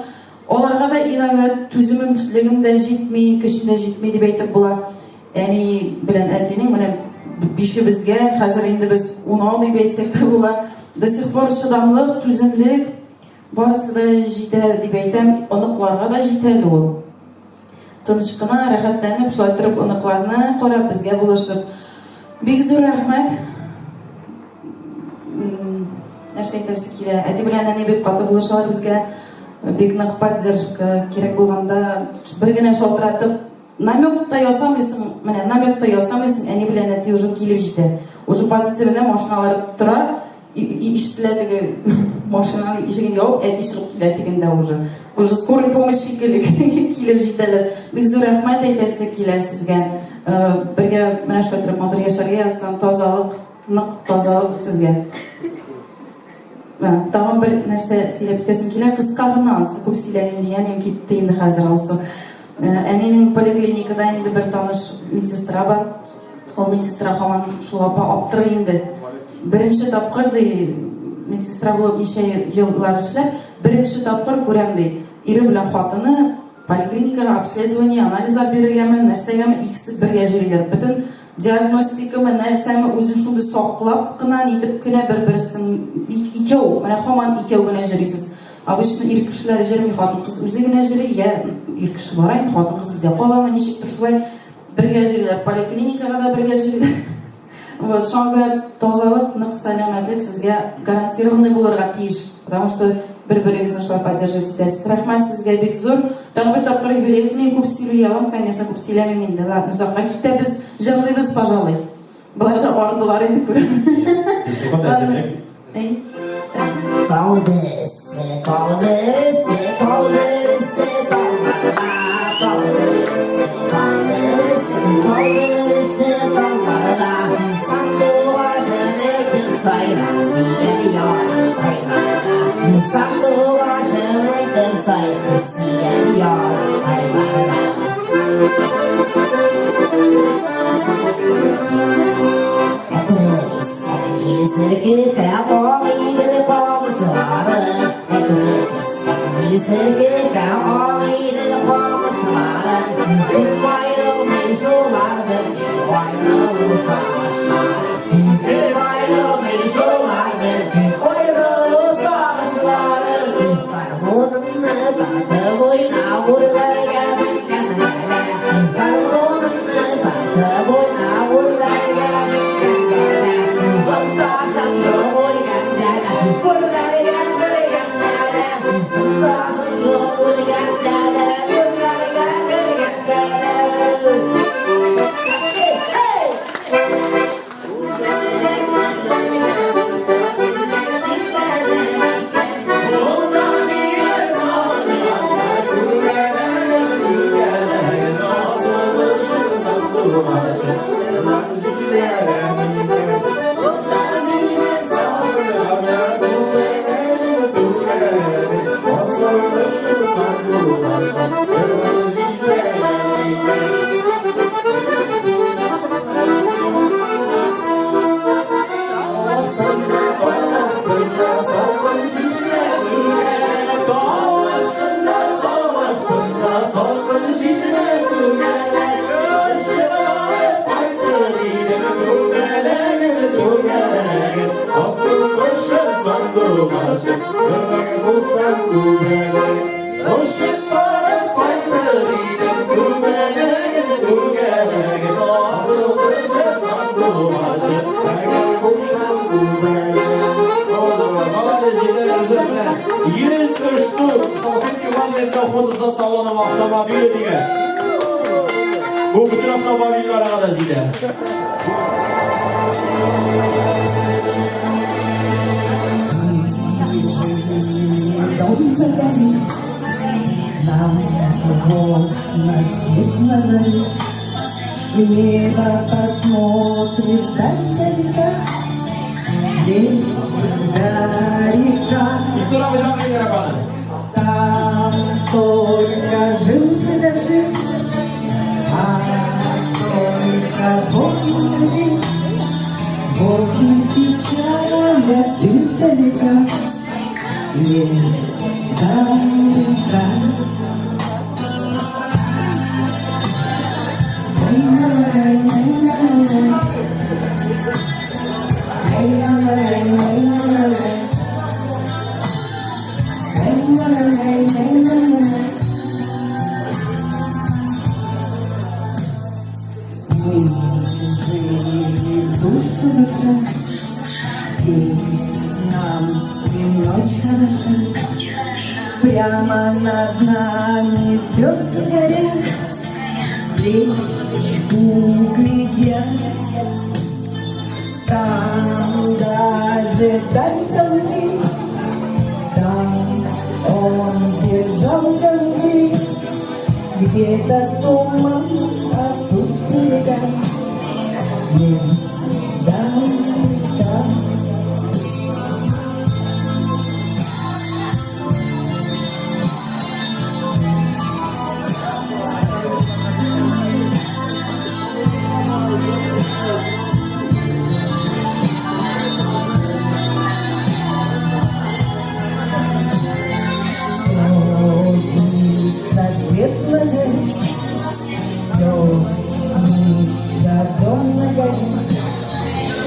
Аларга да иногда түземлегем дә җитми, көчем дә җитми дип әйтеп була. Әни белән әтинең менә бишебезгә хәзер инде без 10 дип әйтсәк тә була. До сих пор шыдамлык, түземлек барысы да җитә дип әйтәм. Оныкларга да җитә ул. Тыныч кына, рәхәтләнеп, шулай торып оныкларны карап безгә булышып. Бик зур рәхмәт. Нәрсә әйтәсе килә. Әти белән әни бик каты булышалар безгә. Бик нык поддержка кирәк булганда бер генә шалтыратып намёкта ясамыйсың, менә намёкта ясамыйсың, әни белән әти уже килеп җитә. Уже подъездда машиналар тора, ишетелә теге машинаның ишеген ябып, әти чыгып килә тегендә уже. Уже скорый помощь килеп җитәләр. Бик зур рәхмәт әйтәсе килә сезгә. Бергә менә шулай торып матур яшәргә язсын, тазалык, нык тазалык сезгә. Тагын бер нәрсә сөйләп китәсем килә, кыска гына, күп сөйләним дигәнем китте инде хәзер алсы. Әнинең поликлиникада инде бер таныш медсестра бар. Ул медсестра һаман шул апа аптырый инде. Беренче тапкыр ди медсестра булып ничә еллар эшләп, беренче тапкыр күрәм ди. Ире белән хатыны поликлиникага обследование, анализлар бирергәме, нәрсәгәме икесе бергә йөриләр. Бөтен диагностикамы, нәрсәме үзен шундый саклап кына нитеп кенә бер-берсен икәү, менә һаман икәү генә йөрисез. Обычно ир кешеләр йөрми, хатын-кыз үзе генә йөри, я ир кеше бара инде, хатын-кыз да каламы, ничектер шулай бергә йөриләр, поликлиникага да бергә йөриләр. Вот, шуңа күрә тазалык, нык сәламәтлек сезгә гарантированный булырга тиеш, потому что бер-берегезне шулай поддерживать итәсез. Рәхмәт сезгә бик зур. Тагын бер тапкыр юбилейгез, мин күп сөйли алам, конечно, күп сөйләмим инде. Ладно, узакка китәбез, җырлыйбыз, пожалуй. Болар да ардылар инде күрәм. Колхозда салоном автомобиль деген. Bu bütün avtomobillere da zile. Дом загорит, нам его на свет назовет. В небо посмотришь далеко, здесь всегда река. Там только жил да жил, а только Бог не судил. Вот и печаль издалека, есть далека. Мы жили душу душа, и нам и ночь хороша. Прямо над нами звезды горят, речку глядят. Там даже даль вниз, там он бежал вниз. Где-то туман, а тут берега. Есть далека. Светло горит, все снится дом на горе,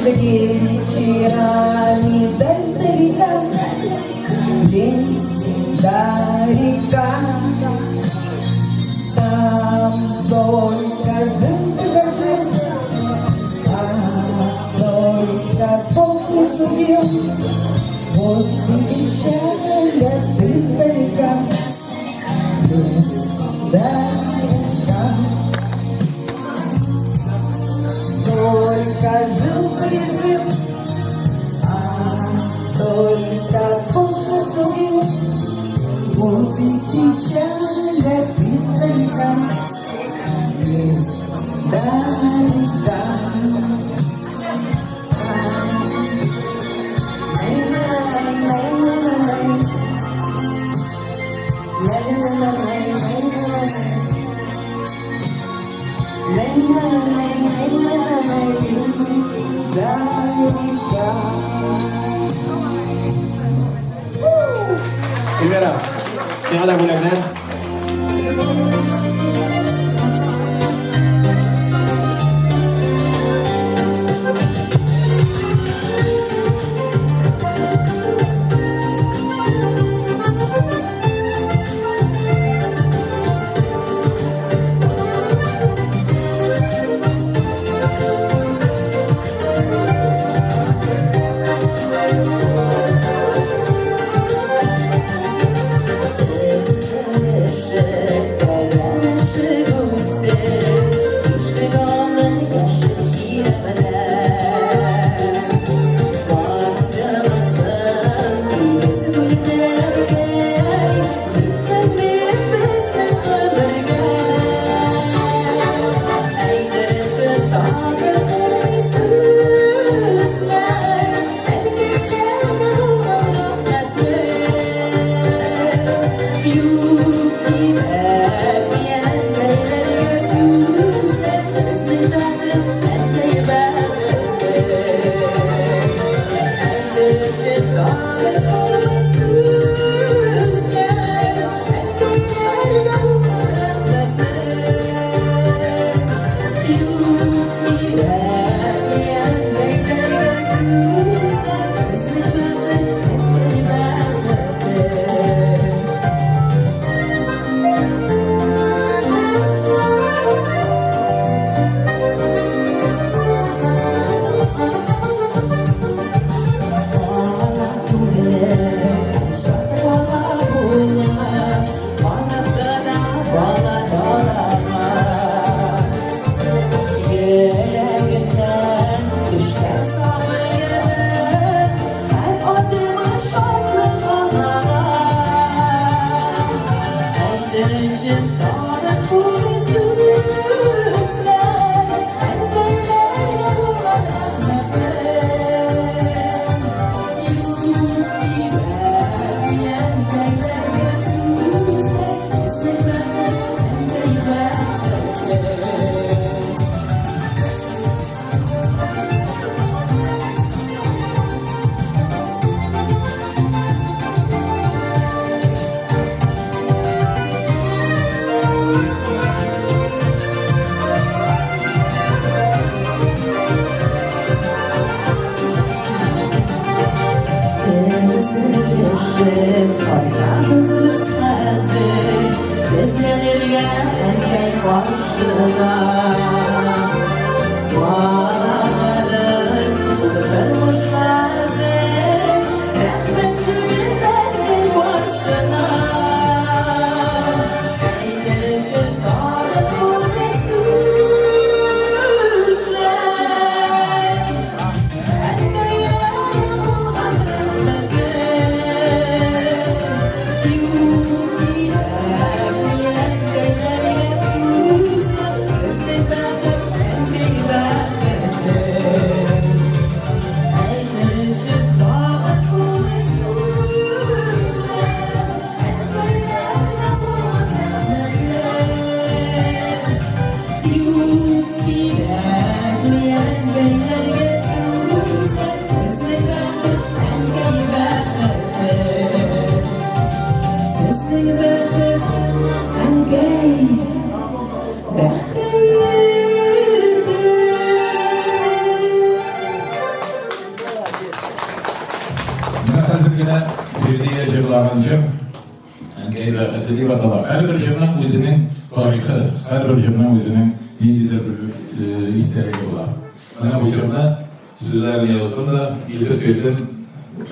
где вечерами даль далека, лес да река. Там только жил да жил, а только Бог не судил. Вот и печаль издалека. Далека. Только жил-прижил, а только Бог засудил. Вот и печаль издалека. Далека. Primera, siapa lagu lagi?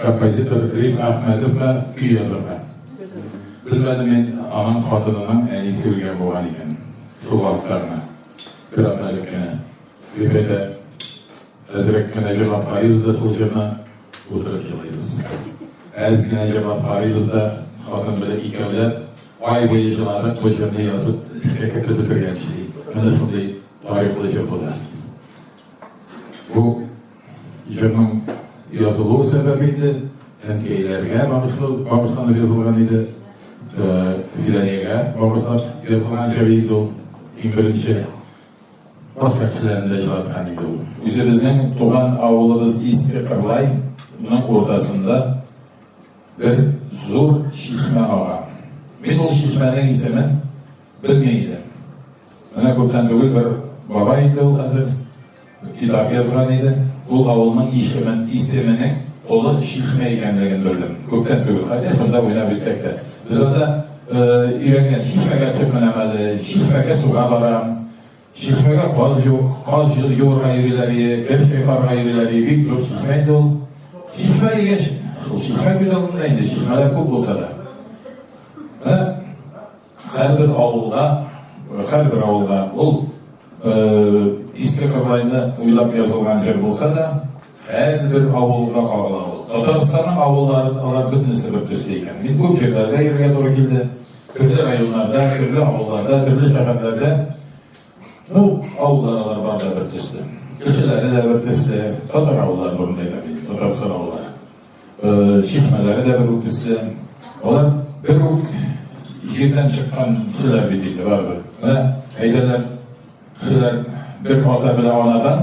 Композитор Рим Ахмедовна күй жазырған. Білмәдім мен аның қатынының әне sevген болған екен. Шул вақыттарына. Bir anlık kene. Üfede ezrek kene jırlap karıyız da sol жеріне отырып жылайбыз. Әз kene jırlap karıyız da қатын біле екі әулет ай бойы жыладық бұл жеріне yazып кекетті бітірген şey. Міне сондай тарихлы жыр бұда. Bu jırның yazılуу себебiydi. Әнкейлерге bağışlanып yazılған еді. Filaniyege bağışlanып yazılған жабейді ол. Ең бірінші başka kişilerinde жылатқан еді ол. Өзіміздің туған ауылымыз Еске Қырлай, бұның ортасында bir zor şişme ağa. Ben o şişmenin ismini bilmeydim. Bana köpten bugün bir baba indi o hazır. Kitap yazgan edi. O avulun isminin ola şişme ekenligini bildim. Köpten bugün. Hadi şunda oynabilsek de. Biz onda öğrengen şişmege çıkmanemeli, şişmege suğa baram, şişmege kal yoğurga yürüleri, gerçek karga yürüleri, bir zor şişmeydi ol. Şişme geç. Şişme güzel olmaydı, şişmeler çok olsa da. Her bir avulda ol Eski Kırlay'ını uylap yazılgan yer olsa da her bir avulga kağıla ol. Tataristan'ın avulları bütünüsü bir tüsleyken. Ben көп yerlerde yerine doğru geldi. Türlü rayonlarda, türlü avullarda, türlü şehirlerde bu avullar var da bir tüslü. Kişileri de bir tüslü. Tatar avullar burundaydı. Tataristan avulları. Şişmeleri de bir tüslü. Onlar bir yerden çıkan kişiler bildiğinde vardır. Ve eyleler kişiler bir ata bile anadan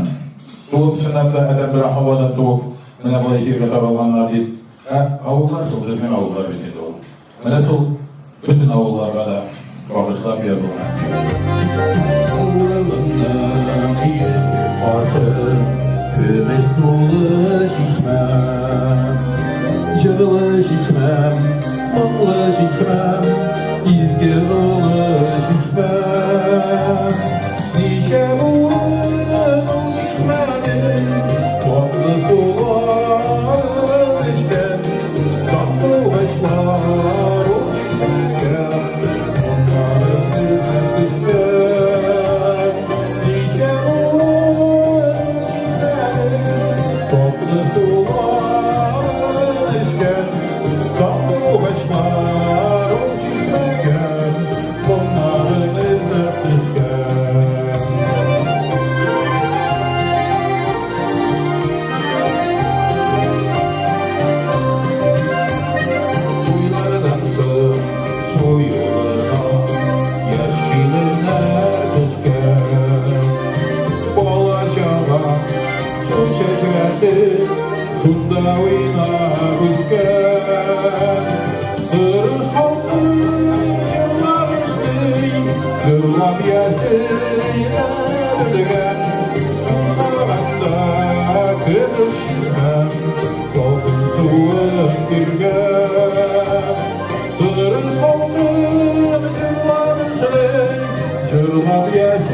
doğup sınavda eden bir havadan doğup bana bu işe kadar olanlar değil. Avullar çok düzgün avullar bildiğinde olur. Bana sol bütün avullarga da bağışlap yazılgan. Avulundan karşı kömür dolu şişmem, yığılı şişmem, ağlı şişmem, izgi dolu şişmem. Nice uğrun şişmenin, tatlı sular içken, tatlı başlar o şişken, onların yüzüne düşken. Nice uğrun şişmenin, tatlı sular içken, tatlı başlar o şişken, onların yüzüne düşken. Şunda oynar üzgen Sırrı halkın yıllar içti Yıllar yaşayla bilgen Susağında kırışmam Korkun suğun girgen Sırrı halkın yıllar içti Yıllar yaşayla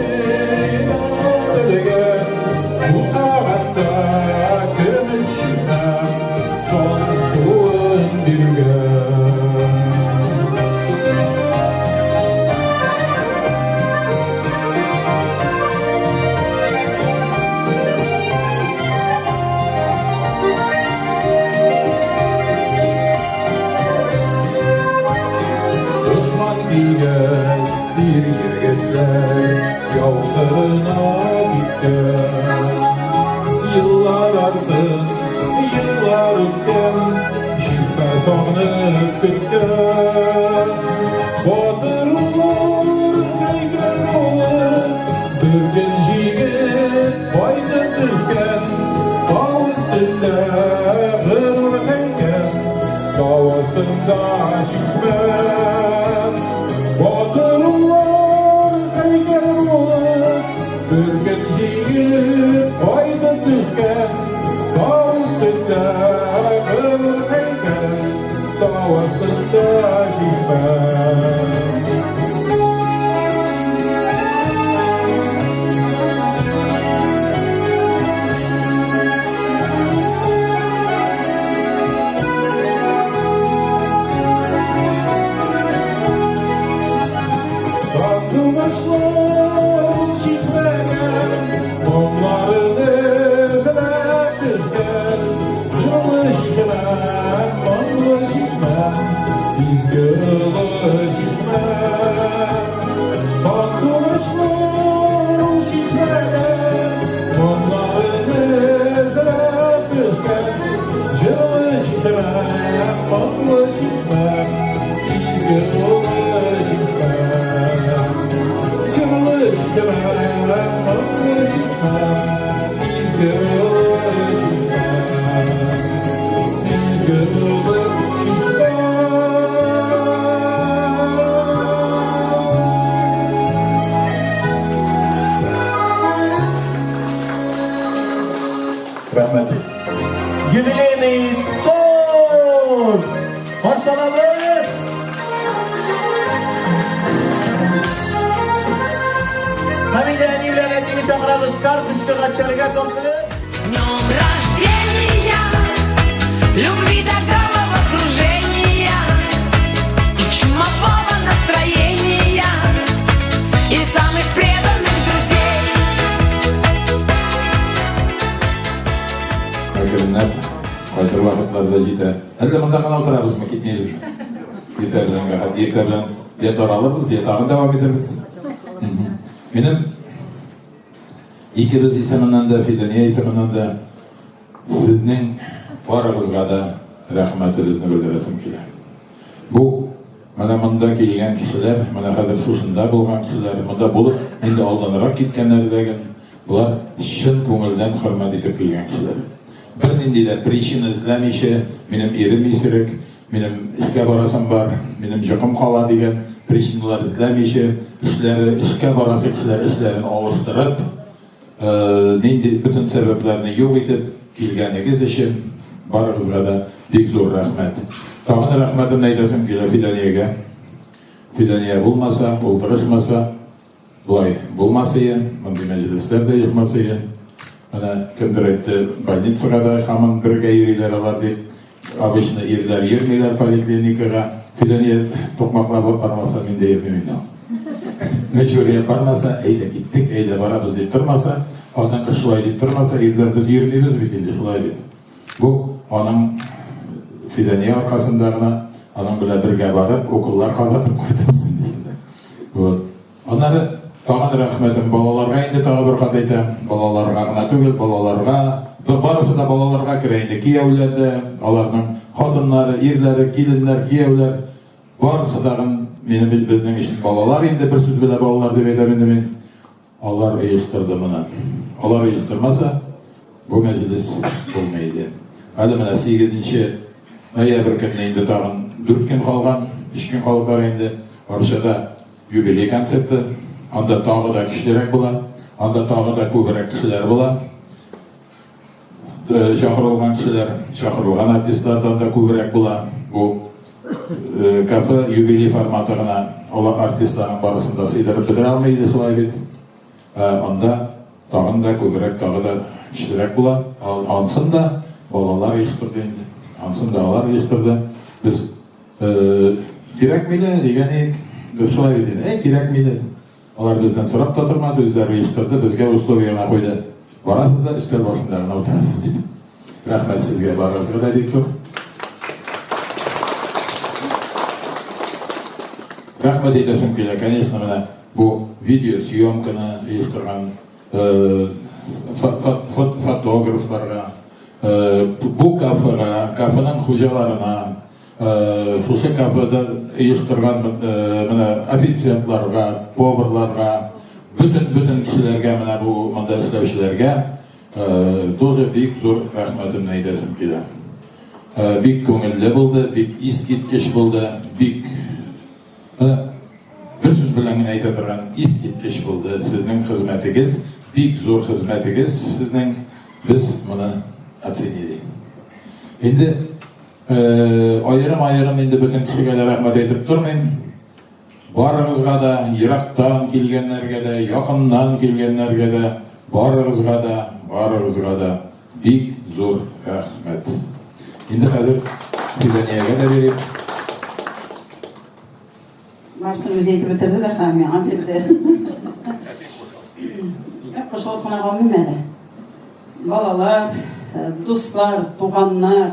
Tavuklarına gitken Yıllar ardın, yıllar ötken Şifre sağınıp bitken Batır olur, kaygan olur Bir gencigin aydın düşken Dağ üstünde gırır kaygan Dağ üstünde şişmen Batır olur, kaygan olur Bir gencigin aydın düşken Dağ üstünde gırır kaygan Dağ üstünde şişmen Satılmışlar şişmegen Onların izine düşken Yılı şişmen, manlı şişmen İzgılı şişmen Satılmışlar şişmegen Onların izine düşken Yılı şişmen, manlı şişmen İzgılı Rahmetli. Юбилейный торт! Маршаловец! Хамидян Юлианетini çağırırız, kарточкаға çәргә тортылы. С днем рождения, любви доброго окружения и чумового настроения и самых преданных друзей. Hakikaten kaydır vakitlarda gider. Elde mında kana oturarız mı, gitmeyiz mi? Yeter bilen gahat, yeter bilen yeter alırız, yetarın devam ederiz. Benim ikimiz iseminden de, Fidaniye iseminden de sizin varınızga da rahmetinizni bildiresim kelar. Bu mana munda kelgan kishilar, mana hozir shunda bo'lgan kishilar, munda bo'lib endi oldinroq ketganlar degan bular shin ko'ngildan hurmat etib kelgan kishilar. Bir nendaylar prishina izlamayshi, menim erim esirek, menim ishga borasam bor, menim joqim qola degan prishinalar izlamayshi, ishga borasa kishilar ishlarini olishtirib, nendey butun sabablarni yo'q etib kelganingiz uchun baringizga da bek zo'r rahmat. Tag'in rahmatimni aytasim kelar Fidaniyaga. Fidaniya bo'lmasa, o'ltirishmasa, bo'lay bo'lmasa ham, bunday majlislarda yig'masa ham, mana kimdir aytdi, больницаga da hamon birga yuringlar ular deb, obishni erlar yurmaylar poliklinikaga. Fidaniya to'qmoqlab bormasa menda yurmayman. Majburiyat bormasa, ayda ketdik, ayda boramiz deb turmasa, xotin-qiz shulay deb turmasa, erlar biz yurmaymiz endi shulay deb. Bu onun Fidaniya orqasındagina onun bilan birga borib, o'quvlar qalatib qo'yamiz deydi. Bu onları tag'in rahmatim bolalarga endi tag'in bir qat aytam, bolalarga gina tugul, bolalarga, barisi da bolalarga kiraydi, kiyovlarda, ularning xotinlari, erlari, kelinlar, kiyovlar barisi tag'in meni bizning ishim bolalar endi bir so'z bilan bolalar deb aytaman men. Alloh uyushtirdi buni. Alloh uyushtirmasa bu majlis bo'lmaydi. Hali mana 8-noyabr kunida endi tag'in 4 kun qolgan, 3 kun qolib bor endi. Orshada yubiley konserti, anda tog'ida kishilar bo'ladi, anda tog'ida ko'proq kishilar bo'ladi. Chaqirilgan kishilar, chaqirilgan artistlardan da ko'proq bo'ladi. Bu kafe yubiley formatida ular artistlarning barasida siydirib bitira olmaydi shulay deb. Anda tag'in da ko'proq tog'ida kishilar bo'ladi. Ansında bolalar yetiştirdi endi. Ansında ular yetiştirdi. Biz kerakmidi deganik, biz shulay dedik. Kerakmidi. Ular bizdan so'rab turmadi, o'zlari yetishtirdi, bizga условияны qo'ydi. Borasizlar, ustal boshida o'tirasiz dedi. Rahmat sizga, baringizga da deydi. Rahmat aytasim kelar, конечно, mana bu video съемканы ұйыштырған фотографларға, bu кафенің хужаларына, шушы кафеда ұйыштырған официантларға, поварларға, бүтін кішілерге, бұл мында ішлеушілерге тоже бик зор рахметімді айтасым келді. Бик көңілді болды, бик искиткіш болды, бик бір сөз білән айта тұрған искиткіш болды. Сіздің қызметіңіз, бик зор қызметіңіз, сіздің біз мұны оценили. Енді айырым енді бүтін кішіге рахмет айтып тұрмын. Барыңызға да, Ирактан келгендерге де, жақыннан келгендерге де, барыңызға да бик зор рахмет. Енді қазір Фиданияға да берейік. Барсын өзі етіп өтірді де қамиға берді. Қошылып қынаға мүмәді. Балалар, достар, туғаннар,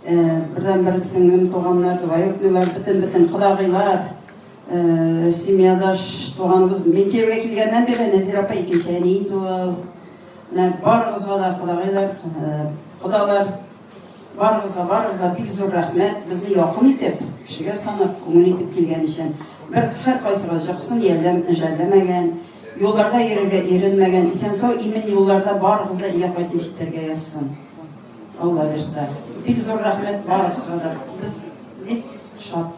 бірден бір сіңім туғандар, двоюродныйлар, бітін құдағилар, семьядаш туғанымыз. Мен кеуге келгеннен бері Нәзира апа екінші әнейін туыл. Барыңызға да құдағилар, құдалар, барыңызға бик зор рахмет. Бізді яқын етіп, кішіге санап, көңіл етіп келген үшін. Бір қар қайсыға жақсын жәлдемеген, yollarda erinmegen, isen sağ imin yollarda barınızda iyi etmişlerge yazsın. Allah versin. Bir zor rahmet barınızda da biz şart.